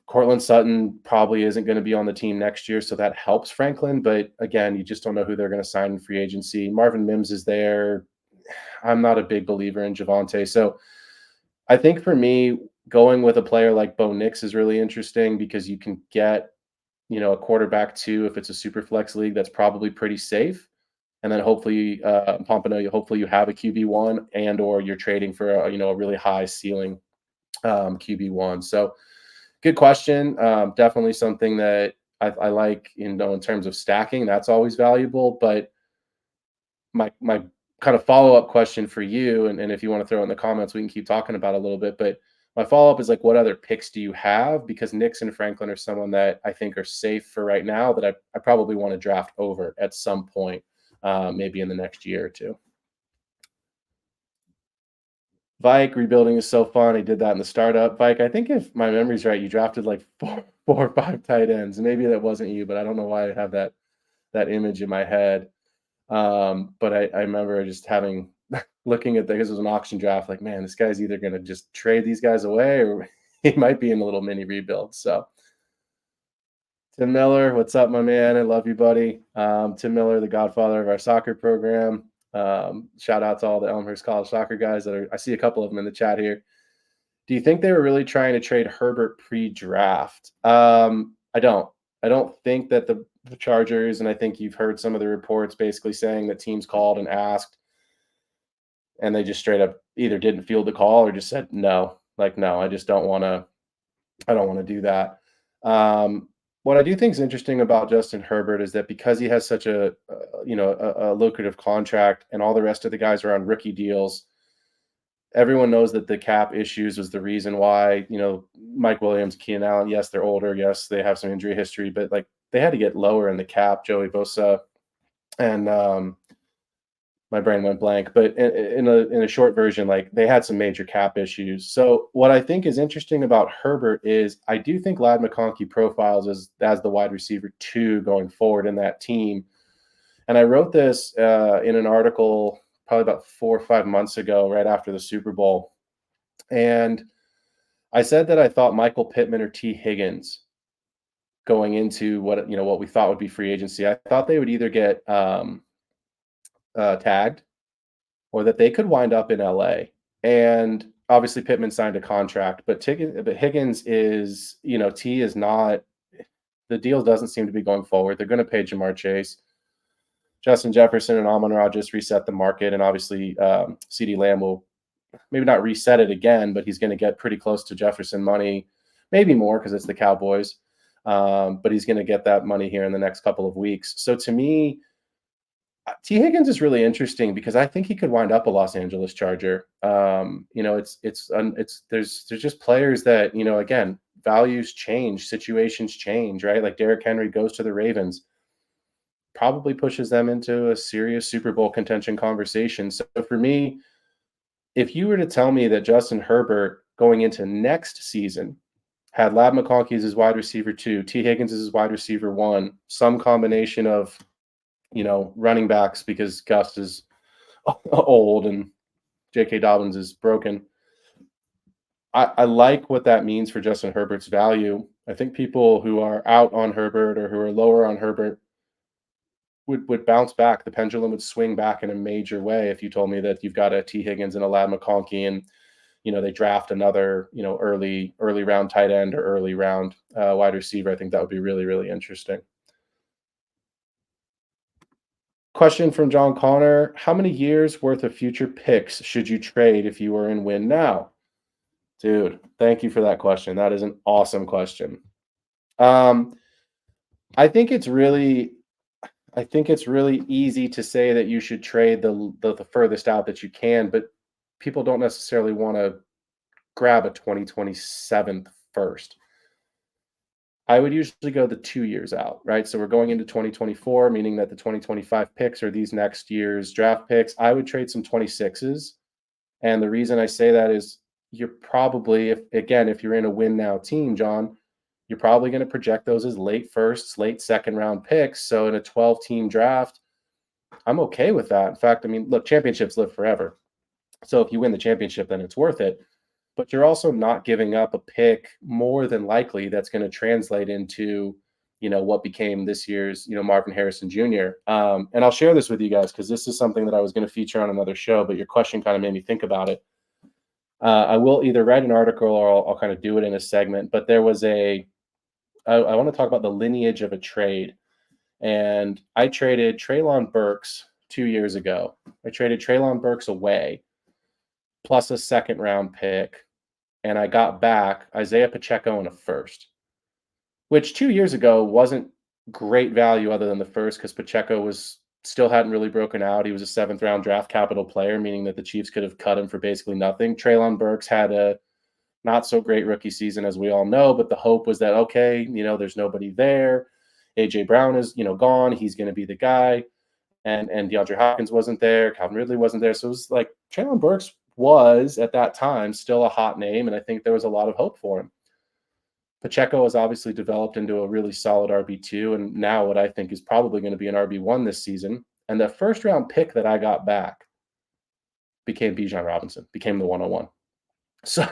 Cortland Sutton probably isn't going to be on the team next year, so that helps Franklin. But again, you just don't know who they're going to sign in free agency. Marvin Mims is there. I'm not a big believer in Javonte. So I think for me, going with a player like Bo Nix is really interesting because you can get, a quarterback 2 if it's a super flex league that's probably pretty safe. And then hopefully, Pompano, hopefully you have a QB1 and or you're trading for a really high ceiling QB1. So good question. Definitely something that I like, in terms of stacking. That's always valuable. But my kind of follow-up question for you, and if you want to throw it in the comments, we can keep talking about it a little bit. But my follow-up is like, what other picks do you have? Because Nix and Franklin are someone that I think are safe for right now that I probably want to draft over at some point, maybe in the next year or two. Vike rebuilding is so fun. He did that in the startup. Vike, I think if my memory's right, you drafted like four or five tight ends. Maybe that wasn't you, but I don't know why I have that image in my head. But I remember just having looking at this as an auction draft, like, man, this guy's either gonna just trade these guys away or he might be in a little mini rebuild. So Tim Miller, what's up, my man? I love you, buddy. Tim Miller, the godfather of our soccer program. Shout out to all the Elmhurst College soccer guys that are. I see a couple of them in the chat here. Do you think they were really trying to trade Herbert pre-draft? I don't. I don't think that the Chargers, and I think you've heard some of the reports basically saying that teams called and asked, and they just straight up either didn't field the call or just said no. Like, no, I just don't want to. I don't want to do that. What I do think is interesting about Justin Herbert is that because he has such a lucrative contract and all the rest of the guys are on rookie deals, everyone knows that the cap issues was the reason why, Mike Williams, Keenan Allen, yes, they're older. Yes, they have some injury history, but like they had to get lower in the cap, Joey Bosa, and my brain went blank, but in a short version, like they had some major cap issues. So what I think is interesting about Herbert is I do think Lad McConkey profiles as the wide receiver 2 going forward in that team. And I wrote this in an article probably about 4 or 5 months ago, right after the Super Bowl. And I said that I thought Michael Pittman or T. Higgins going into what we thought would be free agency. I thought they would either get tagged or that they could wind up in LA. And obviously Pittman signed a contract, but Higgins is, T is not, the deal doesn't seem to be going forward. They're going to pay Jamar Chase. Justin Jefferson and Amon-Ra just reset the market, and obviously CeeDee Lamb will maybe not reset it again, but he's going to get pretty close to Jefferson money, maybe more because it's the Cowboys. But he's going to get that money here in the next couple of weeks. So to me, T. Higgins is really interesting because I think he could wind up a Los Angeles Charger. There's just players that, again, values change, situations change, right? Like Derrick Henry goes to the Ravens, probably pushes them into a serious Super Bowl contention conversation. So for me, if you were to tell me that Justin Herbert going into next season had Lab McConkey as his wide receiver 2, T. Higgins as his wide receiver 1, some combination of running backs because Gus is old and J.K. Dobbins is broken. I like what that means for Justin Herbert's value. I think people who are out on Herbert or who are lower on Herbert would bounce back. The pendulum would swing back in a major way if you told me that you've got a T. Higgins and a Lad McConkey and they draft another early round tight end or early round wide receiver. I think that would be really, really interesting. Question from John Connor. How many years worth of future picks should you trade if you were in win now? Dude, thank you for that question. That is an awesome question. I think it's really easy to say that you should trade the furthest out that you can, but people don't necessarily want to grab a 2027 first. I would usually go the 2 years out, right? So we're going into 2024, meaning that the 2025 picks are these next year's draft picks. I would trade some 26s. And the reason I say that is you're probably, if you're in a win now team, John, you're probably going to project those as late firsts, late second round picks. So in a 12-team draft, I'm okay with that. In fact, I mean, look, championships live forever. So if you win the championship, then it's worth it. But you're also not giving up a pick more than likely that's going to translate into, what became this year's, Marvin Harrison Jr. And I'll share this with you guys because this is something that I was going to feature on another show, but your question kind of made me think about it. I will either write an article or I'll kind of do it in a segment, but there was I want to talk about the lineage of a trade. And I traded Treylon Burks 2 years ago. I traded Treylon Burks away plus a second round pick. And I got back Isaiah Pacheco in a first, which 2 years ago wasn't great value other than the first because Pacheco was still hadn't really broken out. He was a seventh round draft capital player, meaning that the Chiefs could have cut him for basically nothing. Treylon Burks had a not so great rookie season, as we all know, but the hope was that, okay, there's nobody there. AJ Brown is, gone. He's going to be the guy. And DeAndre Hopkins wasn't there. Calvin Ridley wasn't there. So it was like Treylon Burks was at that time still a hot name, and I think there was a lot of hope for him. Pacheco has obviously developed into a really solid RB2, and now what I think is probably going to be an RB1 this season. And the first round pick that I got back became Bijan Robinson, became the 101. So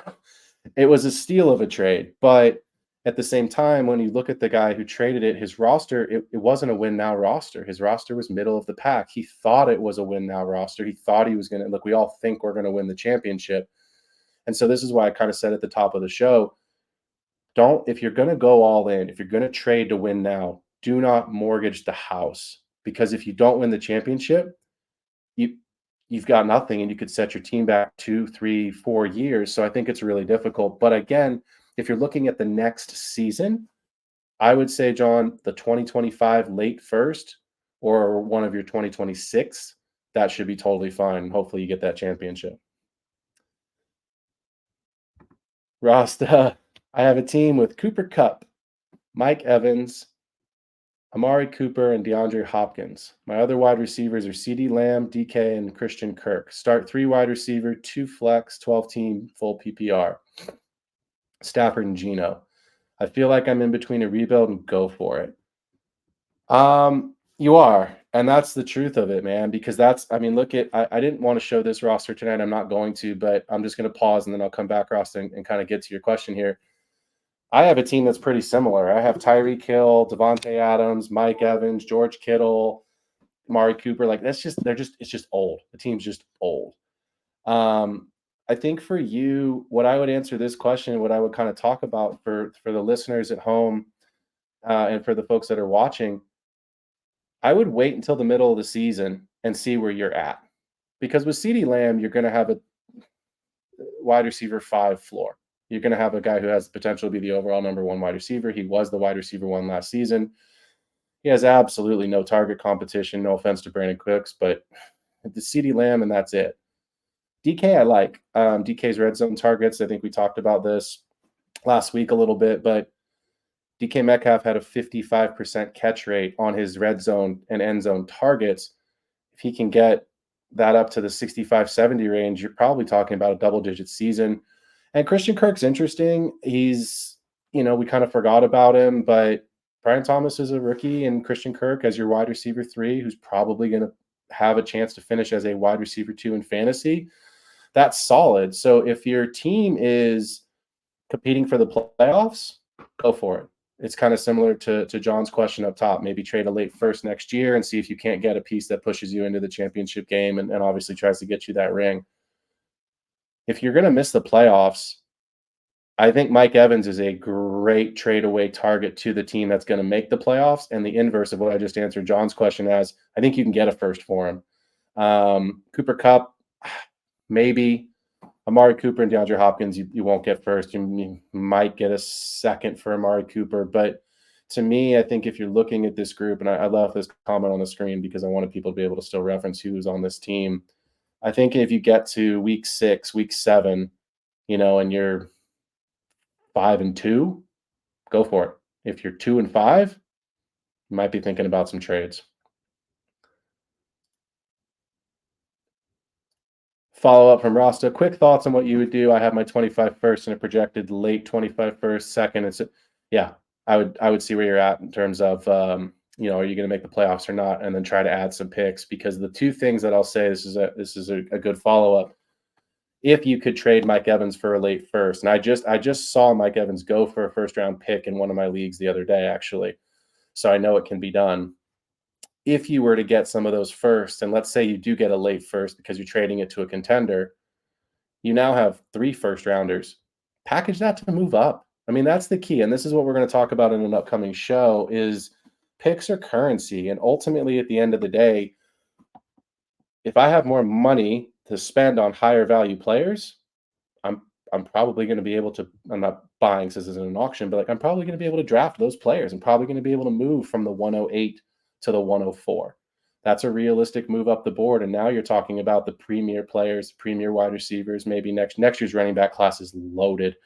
it was a steal of a trade. But at the same time, when you look at the guy who traded it, his roster, it wasn't a win now roster. His roster was middle of the pack. He thought it was a win now roster. He thought he was going to, look, we all think we're going to win the championship. And so this is why I kind of said at the top of the show, if you're going to go all in, if you're going to trade to win now, do not mortgage the house, because if you don't win the championship, you've got nothing, and you could set your team back 2, 3, 4 years. So I think it's really difficult. But again, if you're looking at the next season, I would say, John, the 2025 late first or one of your 2026, that should be totally fine. Hopefully you get that championship. Rasta, I have a team with Cooper Kupp, Mike Evans, Amari Cooper, and DeAndre Hopkins. My other wide receivers are CeeDee Lamb, DK, and Christian Kirk. Start 3 wide receiver, 2 flex, 12-team, full PPR. Stafford and Geno. I feel like I'm in between a rebuild and go for it. You are, and that's the truth of it, man, because I didn't want to show this roster tonight. I'm not going to, but I'm just going to pause and then I'll come back, Ross, and kind of get to your question here. I have a team that's pretty similar. I have Tyreek Hill, Devontae Adams, Mike Evans, George Kittle, Amari Cooper. Like it's just old. The team's just old. I think for you, what I would answer this question, what I would kind of talk about for the listeners at home, and for the folks that are watching, I would wait until the middle of the season and see where you're at. Because with CeeDee Lamb, you're going to have a wide receiver 5 floor. You're going to have a guy who has the potential to be the overall number 1 wide receiver. He was the wide receiver 1 last season. He has absolutely no target competition. No offense to Brandon Cooks, but the CeeDee Lamb, and that's it. DK, I like. DK's red zone targets. I think we talked about this last week a little bit, but DK Metcalf had a 55% catch rate on his red zone and end zone targets. If he can get that up to the 65-70 range, you're probably talking about a double-digit season. And Christian Kirk's interesting. He's, we kind of forgot about him, but Brian Thomas is a rookie, and Christian Kirk as your wide receiver 3, who's probably going to have a chance to finish as a wide receiver 2 in fantasy. That's solid. So if your team is competing for the playoffs, go for it. It's kind of similar to John's question up top. Maybe trade a late first next year and see if you can't get a piece that pushes you into the championship game and obviously tries to get you that ring. If you're going to miss the playoffs, I think Mike Evans is a great trade away target to the team that's going to make the playoffs. And the inverse of what I just answered John's question as, I think you can get a first for him. Cooper Kupp, maybe. Amari Cooper and DeAndre Hopkins, you won't get first. You might get a second for Amari Cooper. But to me, I think if you're looking at this group, and I love this comment on the screen because I wanted people to be able to still reference who's on this team. I think if you get to week 6, week 7, and you're 5-2, go for it. If you're 2-5, you might be thinking about some trades. Follow up from Rasta. Quick thoughts on what you would do. I have my 25 first and a projected late 25 first, second. It's I would see where you're at in terms of are you going to make the playoffs or not, and then try to add some picks, because the two things that I'll say, this is a good follow up. If you could trade Mike Evans for a late first, and I just saw Mike Evans go for a first round pick in one of my leagues the other day, actually, so I know it can be done. If you were to get some of those first, and let's say you do get a late first because you're trading it to a contender, you now have 3 first rounders. Package that to move up. I mean, that's the key. And this is what we're going to talk about in an upcoming show is picks are currency. And ultimately, at the end of the day, if I have more money to spend on higher value players, I'm probably going to be able to, I'm not buying since this isn't an auction, but I'm probably going to be able to draft those players. I'm probably going to be able to move from the 108 to the 104. that's a realistic move up the board. And now you're talking about the premier players, premier wide receivers. Maybe next year's running back class is loaded.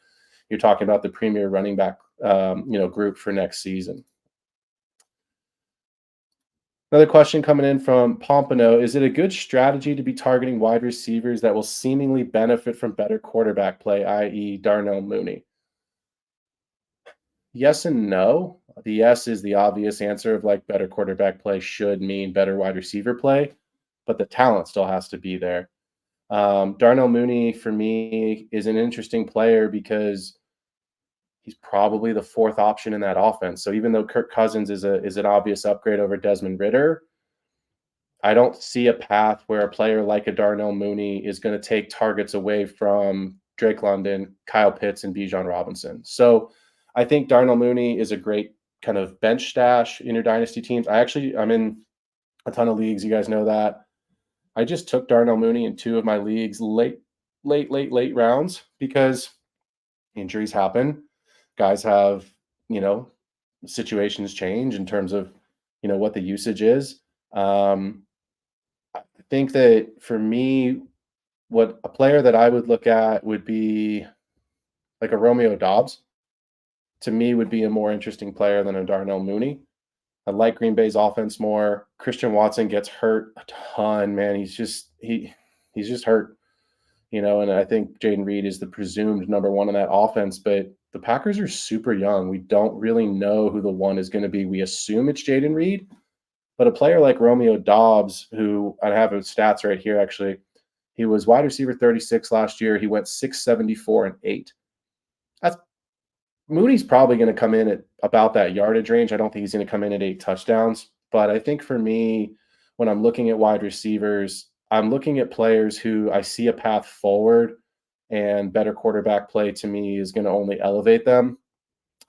You're talking about the premier running back group for next season. Another question coming in from Pompano: is it a good strategy to be targeting wide receivers that will seemingly benefit from better quarterback play, i.e., Darnell Mooney? Yes and no. The yes is the obvious answer of like better quarterback play should mean better wide receiver play, but the talent still has to be there. Darnell Mooney for me is an interesting player because he's probably the fourth option in that offense. So even though Kirk Cousins is an obvious upgrade over Desmond Ritter, I don't see a path where a player like a Darnell Mooney is going to take targets away from Drake London, Kyle Pitts, and Bijan Robinson. So I think Darnell Mooney is a great kind of bench stash in your dynasty teams. I'm in a ton of leagues. You guys know that. I just took Darnell Mooney in two of my leagues late rounds because injuries happen. Guys have, you know, situations change in terms of, what the usage is. I think that for me, what a player that I would look at would be like a Romeo Dobbs. To me, would be a more interesting player than a Darnell Mooney. I like Green Bay's offense more. Christian Watson gets hurt a ton, man. He's just hurt, and I think Jaden Reed is the presumed number one in that offense, but the Packers are super young. We don't really know who the one is going to be. We assume it's Jaden Reed, but a player like Romeo Dobbs, who I have his stats right here actually, he was wide receiver 36 last year. He went 674 and 8. That's Mooney's probably going to come in at about that yardage range. I don't think he's going to come in at 8 touchdowns, but I think for me, when I'm looking at wide receivers, I'm looking at players who I see a path forward, and better quarterback play to me is going to only elevate them.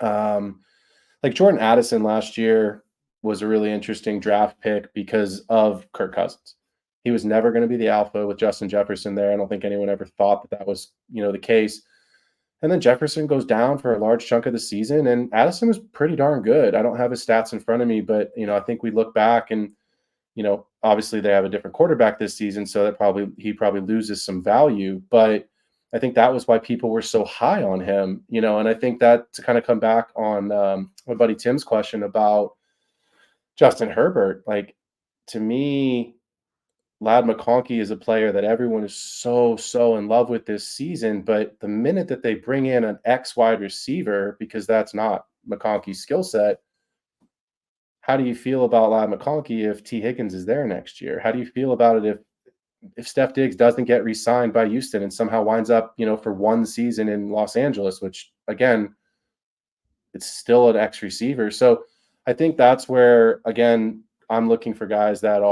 Like Jordan Addison last year was a really interesting draft pick because of Kirk Cousins. He was never going to be the alpha with Justin Jefferson there. I don't think anyone ever thought that was, the case. And then Jefferson goes down for a large chunk of the season, and Addison was pretty darn good. I don't have his stats in front of me, but I think we look back and obviously they have a different quarterback this season, so he probably loses some value. But I think that was why people were so high on him, and I think that to kind of come back on my buddy Tim's question about Justin Herbert, like to me, Lad McConkey is a player that everyone is so in love with this season. But the minute that they bring in an X wide receiver, because that's not McConkey's skill set, how do you feel about Lad McConkey if T. Higgins is there next year? How do you feel about it if Steph Diggs doesn't get re-signed by Houston and somehow winds up, for one season in Los Angeles, which again, it's still an X receiver. So I think that's where, again, I'm looking for guys that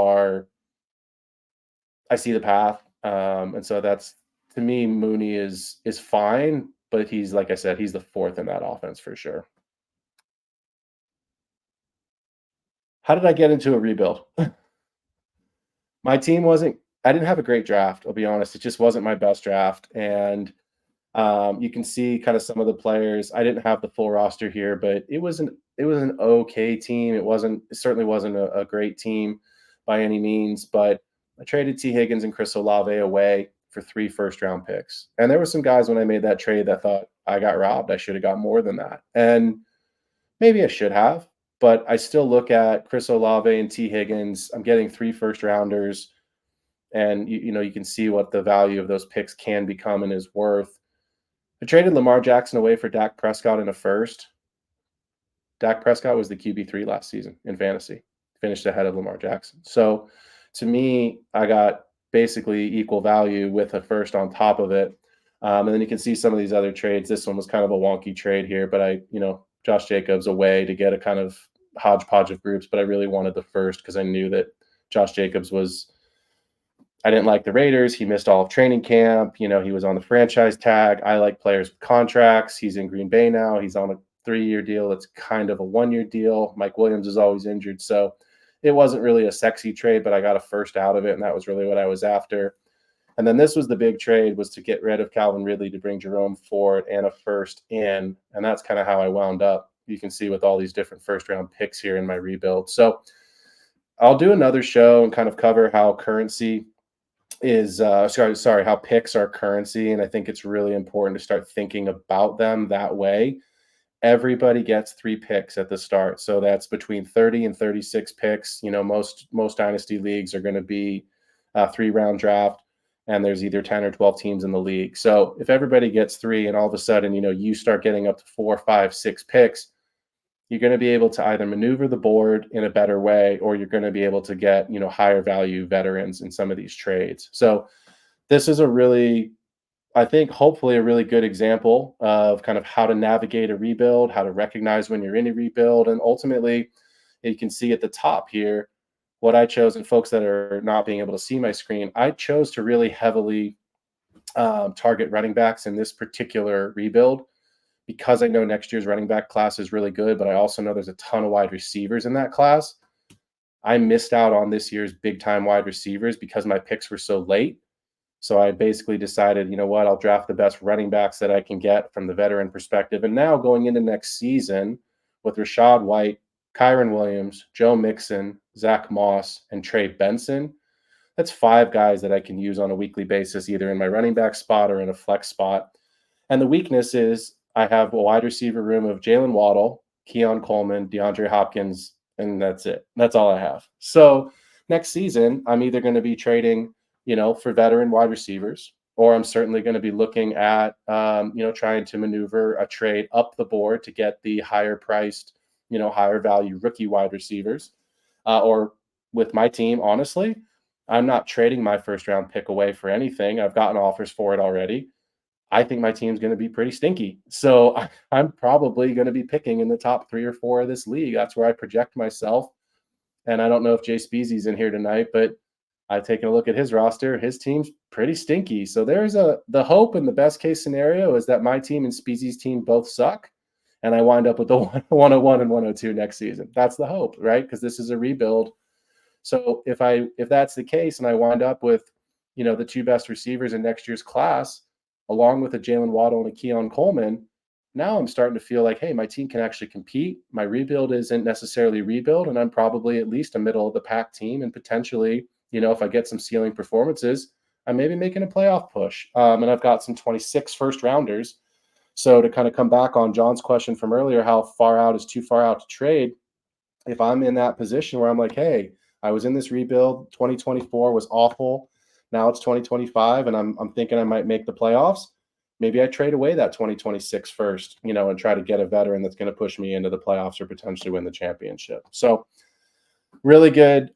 I see the path. And so that's, to me, Mooney is fine, but he's, like I said, he's the fourth in that offense for sure. How did I get into a rebuild? My team I didn't have a great draft. I'll be honest. It just wasn't my best draft. And you can see kind of some of the players. I didn't have the full roster here, but it was an okay team. It certainly wasn't a great team by any means, but I traded T. Higgins and Chris Olave away for 3 first-round picks. And there were some guys when I made that trade that thought I got robbed. I should have got more than that. And maybe I should have, but I still look at Chris Olave and T. Higgins. I'm getting 3 first-rounders, and you can see what the value of those picks can become and is worth. I traded Lamar Jackson away for Dak Prescott in a first. Dak Prescott was the QB3 last season in fantasy, finished ahead of Lamar Jackson. So to me, I got basically equal value with a first on top of it. And then you can see some of these other trades. This one was kind of a wonky trade here, but Josh Jacobs away to get a kind of hodgepodge of groups, but I really wanted the first because I knew that Josh Jacobs I didn't like the Raiders. He missed all of training camp. He was on the franchise tag. I like players with contracts. He's in Green Bay now. He's on a 3-year deal. It's kind of a 1-year deal. Mike Williams is always injured. So it wasn't really a sexy trade, but I got a first out of it, and that was really what I was after. And then this was the big trade, was to get rid of Calvin Ridley to bring Jerome Ford and a first in. And that's kind of how I wound up. You can see with all these different first-round picks here in my rebuild. So I'll do another show and kind of cover how currency is sorry, how picks are currency, and I think it's really important to start thinking about them that way. Everybody gets 3 picks at the start, so that's between 30 and 36 picks. Most dynasty leagues are gonna be a 3-round draft, and there's either 10 or 12 teams in the league. So if everybody gets 3 and all of a sudden, you start getting up to 4, 5, 6 picks, you're gonna be able to either maneuver the board in a better way, or you're gonna be able to get, higher value veterans in some of these trades. So this is a really, I think, hopefully a really good example of kind of how to navigate a rebuild, how to recognize when you're in a rebuild, and ultimately, you can see at the top here what I chose. And folks that are not being able to see my screen, I chose to really heavily target running backs in this particular rebuild because I know next year's running back class is really good, but I also know there's a ton of wide receivers in that class. I missed out on this year's big time wide receivers because my picks were so late. So I basically decided, you know what, I'll draft the best running backs that I can get from the veteran perspective. And now going into next season with Rashad White, Kyron Williams, Joe Mixon, Zach Moss, and Trey Benson, that's 5 guys that I can use on a weekly basis, either in my running back spot or in a flex spot. And the weakness is I have a wide receiver room of Jalen Waddle, Keon Coleman, DeAndre Hopkins, and that's it. That's all I have. So next season, I'm either going to be trading, for veteran wide receivers, or I'm certainly going to be looking at, trying to maneuver a trade up the board to get the higher priced, higher value rookie wide receivers. Or with my team, honestly, I'm not trading my first round pick away for anything. I've gotten offers for it already. I think my team's going to be pretty stinky. So I'm probably going to be picking in the top 3 or 4 of this league. That's where I project myself. And I don't know if Jay Speezy's in here tonight, but I've taken a look at his roster. His team's pretty stinky. So the hope and the best case scenario is that my team and Speezy's team both suck. And I wind up with the 101 and 102 next season. That's the hope, right? Because this is a rebuild. So if that's the case and I wind up with, the 2 best receivers in next year's class, along with a Jalen Waddle and a Keon Coleman, now I'm starting to feel like, hey, my team can actually compete. My rebuild isn't necessarily rebuild, and I'm probably at least a middle of the pack team. And potentially, if I get some ceiling performances, I may be making a playoff push. And I've got some 26 first rounders. So to kind of come back on John's question from earlier, how far out is too far out to trade? If I'm in that position where I'm like, hey, I was in this rebuild, 2024 was awful. Now it's 2025 and I'm thinking I might make the playoffs. Maybe I trade away that 2026 first, and try to get a veteran that's going to push me into the playoffs or potentially win the championship. So really good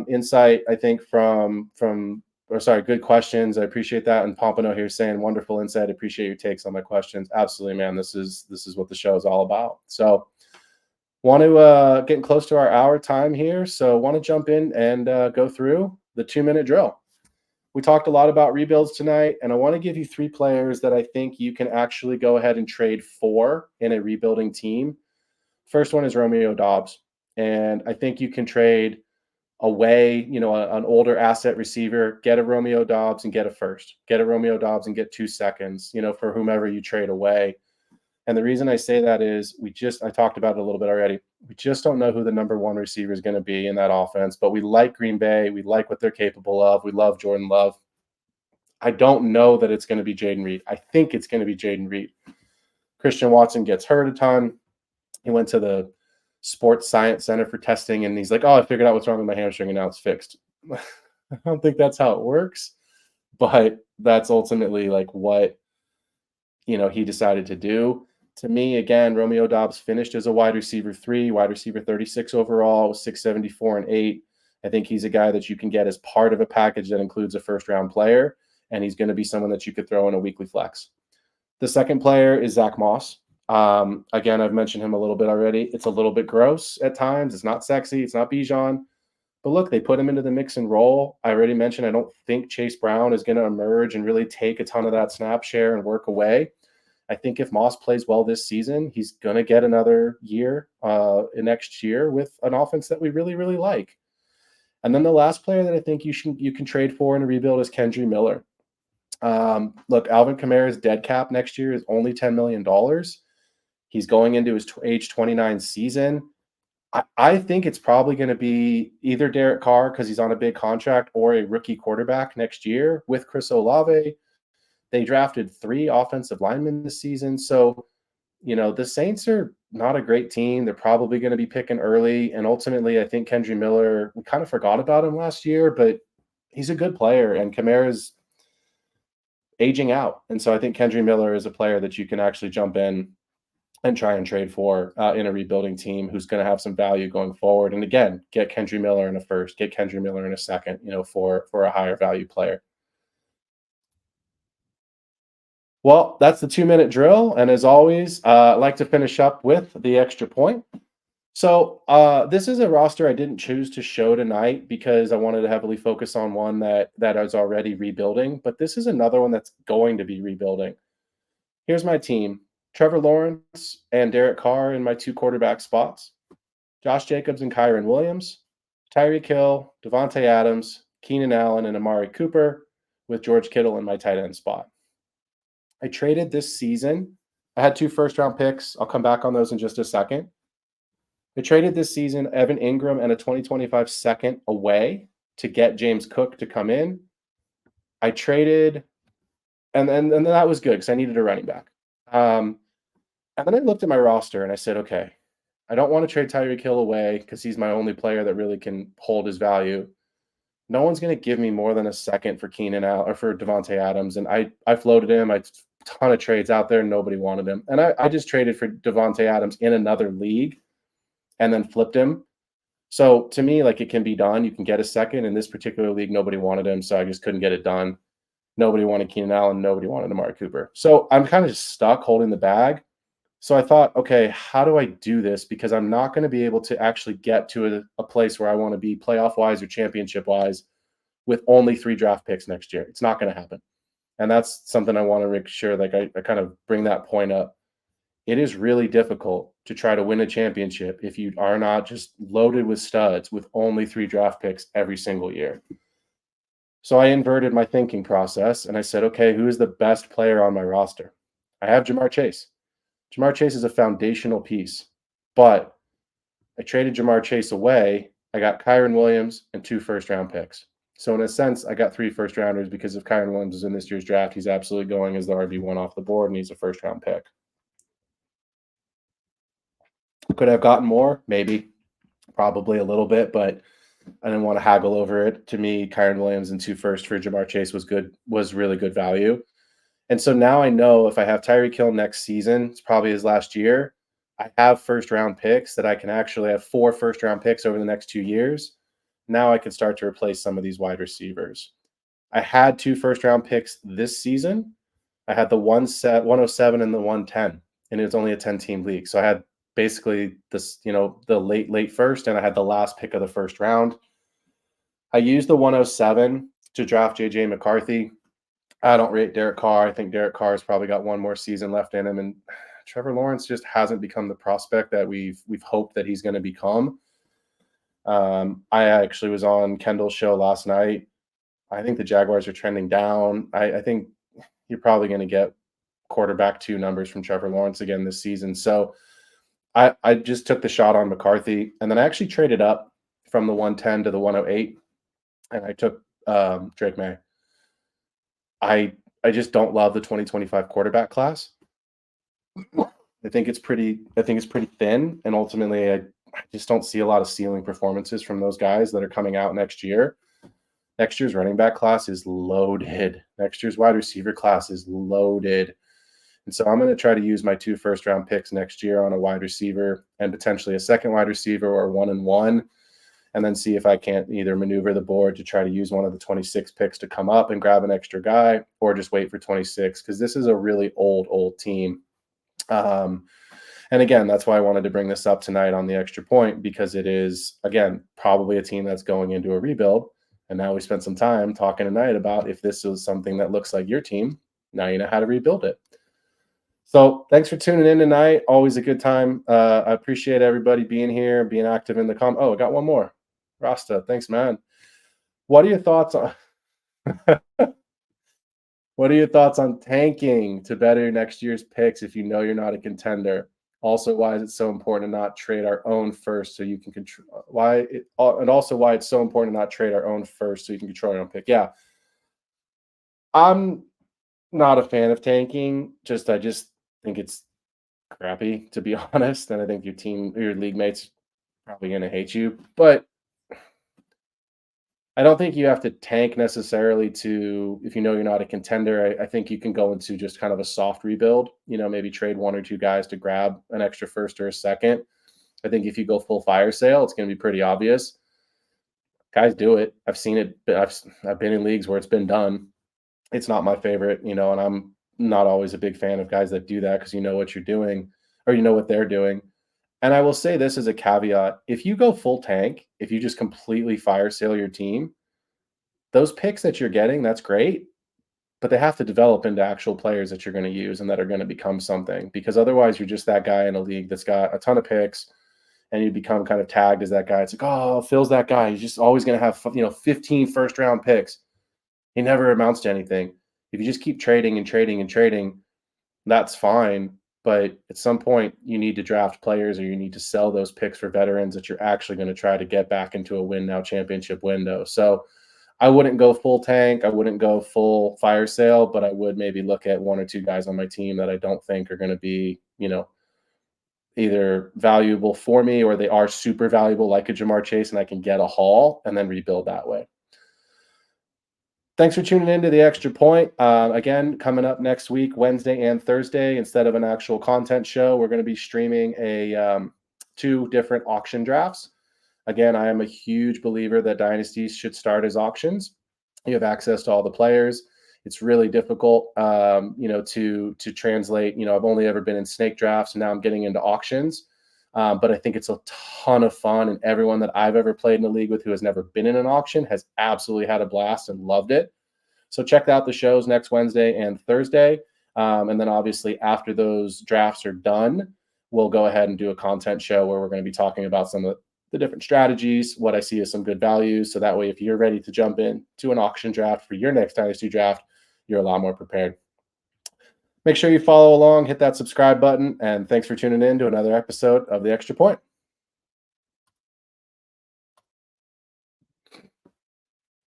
insight, I think, good questions. I appreciate that. And Pompano here saying wonderful insight. Appreciate your takes on my questions. Absolutely, man. This is what the show is all about. So want to getting close to our hour time here. So want to jump in and go through the 2-minute drill. We talked a lot about rebuilds tonight, and I want to give you 3 players that I think you can actually go ahead and trade for in a rebuilding team. First one is Romeo Doubs. And I think you can trade away, an older asset receiver, get a Romeo Doubs and get a first, get a Romeo Doubs and get 2 seconds, for whomever you trade away. And the reason I say that is I talked about it a little bit already. We just don't know who the number 1 receiver is going to be in that offense, but we like Green Bay. We like what they're capable of. We love Jordan Love. I don't know that it's going to be Jaden Reed. I think it's going to be Jaden Reed. Christian Watson gets hurt a ton. He went to the Sports Science Center for testing, and he's like, oh, I figured out what's wrong with my hamstring, and now it's fixed. I don't think that's how it works, but that's ultimately like what, he decided to do. To me, again, Romeo Doubs finished as a wide receiver 3, wide receiver 36 overall, with 674 and 8. I think he's a guy that you can get as part of a package that includes a first-round player, and he's going to be someone that you could throw in a weekly flex. The second player is Zach Moss. Again, I've mentioned him a little bit already. It's a little bit gross at times. It's not sexy. It's not Bijan. But look, they put him into the mix and roll. I already mentioned I don't think Chase Brown is going to emerge and really take a ton of that snap share and work away. I think if Moss plays well this season, he's going to get another year next year with an offense that we really, really like. And then the last player that I think you can trade for in a rebuild is Kendry Miller. Look, Alvin Kamara's dead cap next year is only $10 million. He's going into his age 29 season. I think it's probably going to be either Derek Carr because he's on a big contract, or a rookie quarterback next year with Chris Olave. They drafted 3 offensive linemen this season. So, the Saints are not a great team. They're probably going to be picking early. And ultimately, I think Kendry Miller, we kind of forgot about him last year, but he's a good player. And Kamara's aging out. And so I think Kendry Miller is a player that you can actually jump in and try and trade for in a rebuilding team who's going to have some value going forward. And again, get Kendry Miller in a first, get Kendry Miller in a second, for a higher value player. Well, that's the 2-minute drill. And as always, I like to finish up with the extra point. So this is a roster I didn't choose to show tonight because I wanted to heavily focus on one that is already rebuilding. But this is another one that's going to be rebuilding. Here's my team: Trevor Lawrence and Derek Carr in my 2 quarterback spots, Josh Jacobs and Kyron Williams, Tyreek Hill, Devontae Adams, Keenan Allen, and Amari Cooper, with George Kittle in my tight end spot. I traded this season. I had 2 first-round picks. I'll come back on those in just a second. I traded this season Evan Ingram and a 2025 second away to get James Cook to come in. I traded, and that was good because I needed a running back. And then I looked at my roster and I said, okay, I don't want to trade Tyreek Hill away because he's my only player that really can hold his value. No one's going to give me more than a second for Keenan Allen or for Devontae Adams. And I floated him. I ton of trades out there. Nobody wanted him. And I just traded for Devontae Adams in another league and then flipped him. So to me, like, it can be done. You can get a second. In this particular league, nobody wanted him, so I just couldn't get it done. Nobody wanted Keenan Allen. Nobody wanted Amari Cooper. So I'm kind of just stuck holding the bag. So I thought, okay, how do I do this? Because I'm not going to be able to actually get to a place where I want to be playoff-wise or championship-wise with only 3 draft picks next year. It's not going to happen. And that's something I want to make sure, like, I kind of bring that point up. It is really difficult to try to win a championship if you are not just loaded with studs with only 3 draft picks every single year. So I inverted my thinking process and I said, okay, who is the best player on my roster? I have Jamar Chase. Jamar Chase is a foundational piece, but I traded Jamar Chase away. I got Kyron Williams and 2 first-round picks. So in a sense, I got 3 first-rounders because if Kyron Williams is in this year's draft, he's absolutely going as the RB1 off the board, and he's a first-round pick. Could I have gotten more? Maybe. Probably a little bit, but I didn't want to haggle over it. To me, Kyron Williams and 2 first for Jamar Chase was really good value. And so now I know if I have Tyreek Hill next season, it's probably his last year, I have first-round picks that I can actually have 4 first-round picks over the next 2 years. Now I can start to replace some of these wide receivers. I had 2 first-round picks this season. I had the 107 and the 110, and it's only a 10-team league. So I had basically this, the late first, and I had the last pick of the first round. I used the 107 to draft JJ McCarthy. I don't rate Derek Carr. I think Derek Carr has probably got 1 more season left in him, and Trevor Lawrence just hasn't become the prospect that we've hoped that he's going to become. I actually was on Kendall's show last night. I think the Jaguars are trending down. I think you're probably going to get quarterback 2 numbers from Trevor Lawrence again this season. So I just took the shot on McCarthy, and then I actually traded up from the 110 to the 108, and I took Drake May. I just don't love the 2025 quarterback class. I think it's pretty thin, and ultimately I just don't see a lot of ceiling performances from those guys that are coming out next year. Next year's running back class is loaded. Next year's wide receiver class is loaded. And so I'm going to try to use my 2 first-round picks next year on a wide receiver and potentially a second wide receiver or 1-and-1, and then see if I can't either maneuver the board to try to use one of the 26 picks to come up and grab an extra guy, or just wait for 26, because this is a really old team. And again, that's why I wanted to bring this up tonight on the extra point, because it is, again, probably a team that's going into a rebuild. And now we spent some time talking tonight about if this is something that looks like your team, now you know how to rebuild it. So thanks for tuning in tonight. Always a good time. I appreciate everybody being here, being active in the Oh, I got one more. Rasta, thanks, man. What are your thoughts on what are your thoughts on tanking to better next year's picks if you know you're not a contender? Also, why is it so important to not trade our own first so you can control why it, and also why it's so important to not trade our own first so you can control your own pick. Yeah, I'm not a fan of tanking. I just think it's crappy, to be honest, and I think your league mates probably gonna hate you. But I don't think you have to tank necessarily to if you know you're not a contender. I think you can go into just kind of a soft rebuild. Maybe trade one or two guys to grab an extra first or a second. I think if you go full fire sale, it's going to be pretty obvious. Guys do it. I've seen it. I've been in leagues where it's been done. It's not my favorite, and I'm not always a big fan of guys that do that because you know what you're doing or you know what they're doing. And I will say this as a caveat: if you go full tank, if you just completely fire sale your team, those picks that you're getting, that's great, but they have to develop into actual players that you're going to use and that are going to become something. Because otherwise, you're just that guy in a league that's got a ton of picks and you become kind of tagged as that guy. It's like, oh, Phil's that guy. He's just always going to have 15 first round picks. He never amounts to anything. If you just keep trading and trading and trading, that's fine. But at some point, you need to draft players or you need to sell those picks for veterans that you're actually going to try to get back into a win now championship window. So I wouldn't go full tank. I wouldn't go full fire sale, but I would maybe look at one or two guys on my team that I don't think are going to be, either valuable for me or they are super valuable, like a Jamar Chase, and I can get a haul and then rebuild that way. Thanks for tuning in to the Extra Point. Again, coming up next week, Wednesday and Thursday, instead of an actual content show, we're going to be streaming two different auction drafts. Again, I am a huge believer that dynasties should start as auctions. You have access to all the players. It's really difficult, to translate. I've only ever been in snake drafts, and now I'm getting into auctions. But I think it's a ton of fun, and everyone that I've ever played in a league with who has never been in an auction has absolutely had a blast and loved it. So check out the shows next Wednesday and Thursday. And then obviously after those drafts are done, we'll go ahead and do a content show where we're going to be talking about some of the different strategies, what I see as some good values. So that way, if you're ready to jump in to an auction draft for your next Dynasty draft, you're a lot more prepared. Make sure you follow along, hit that subscribe button, and thanks for tuning in to another episode of The Extra Point.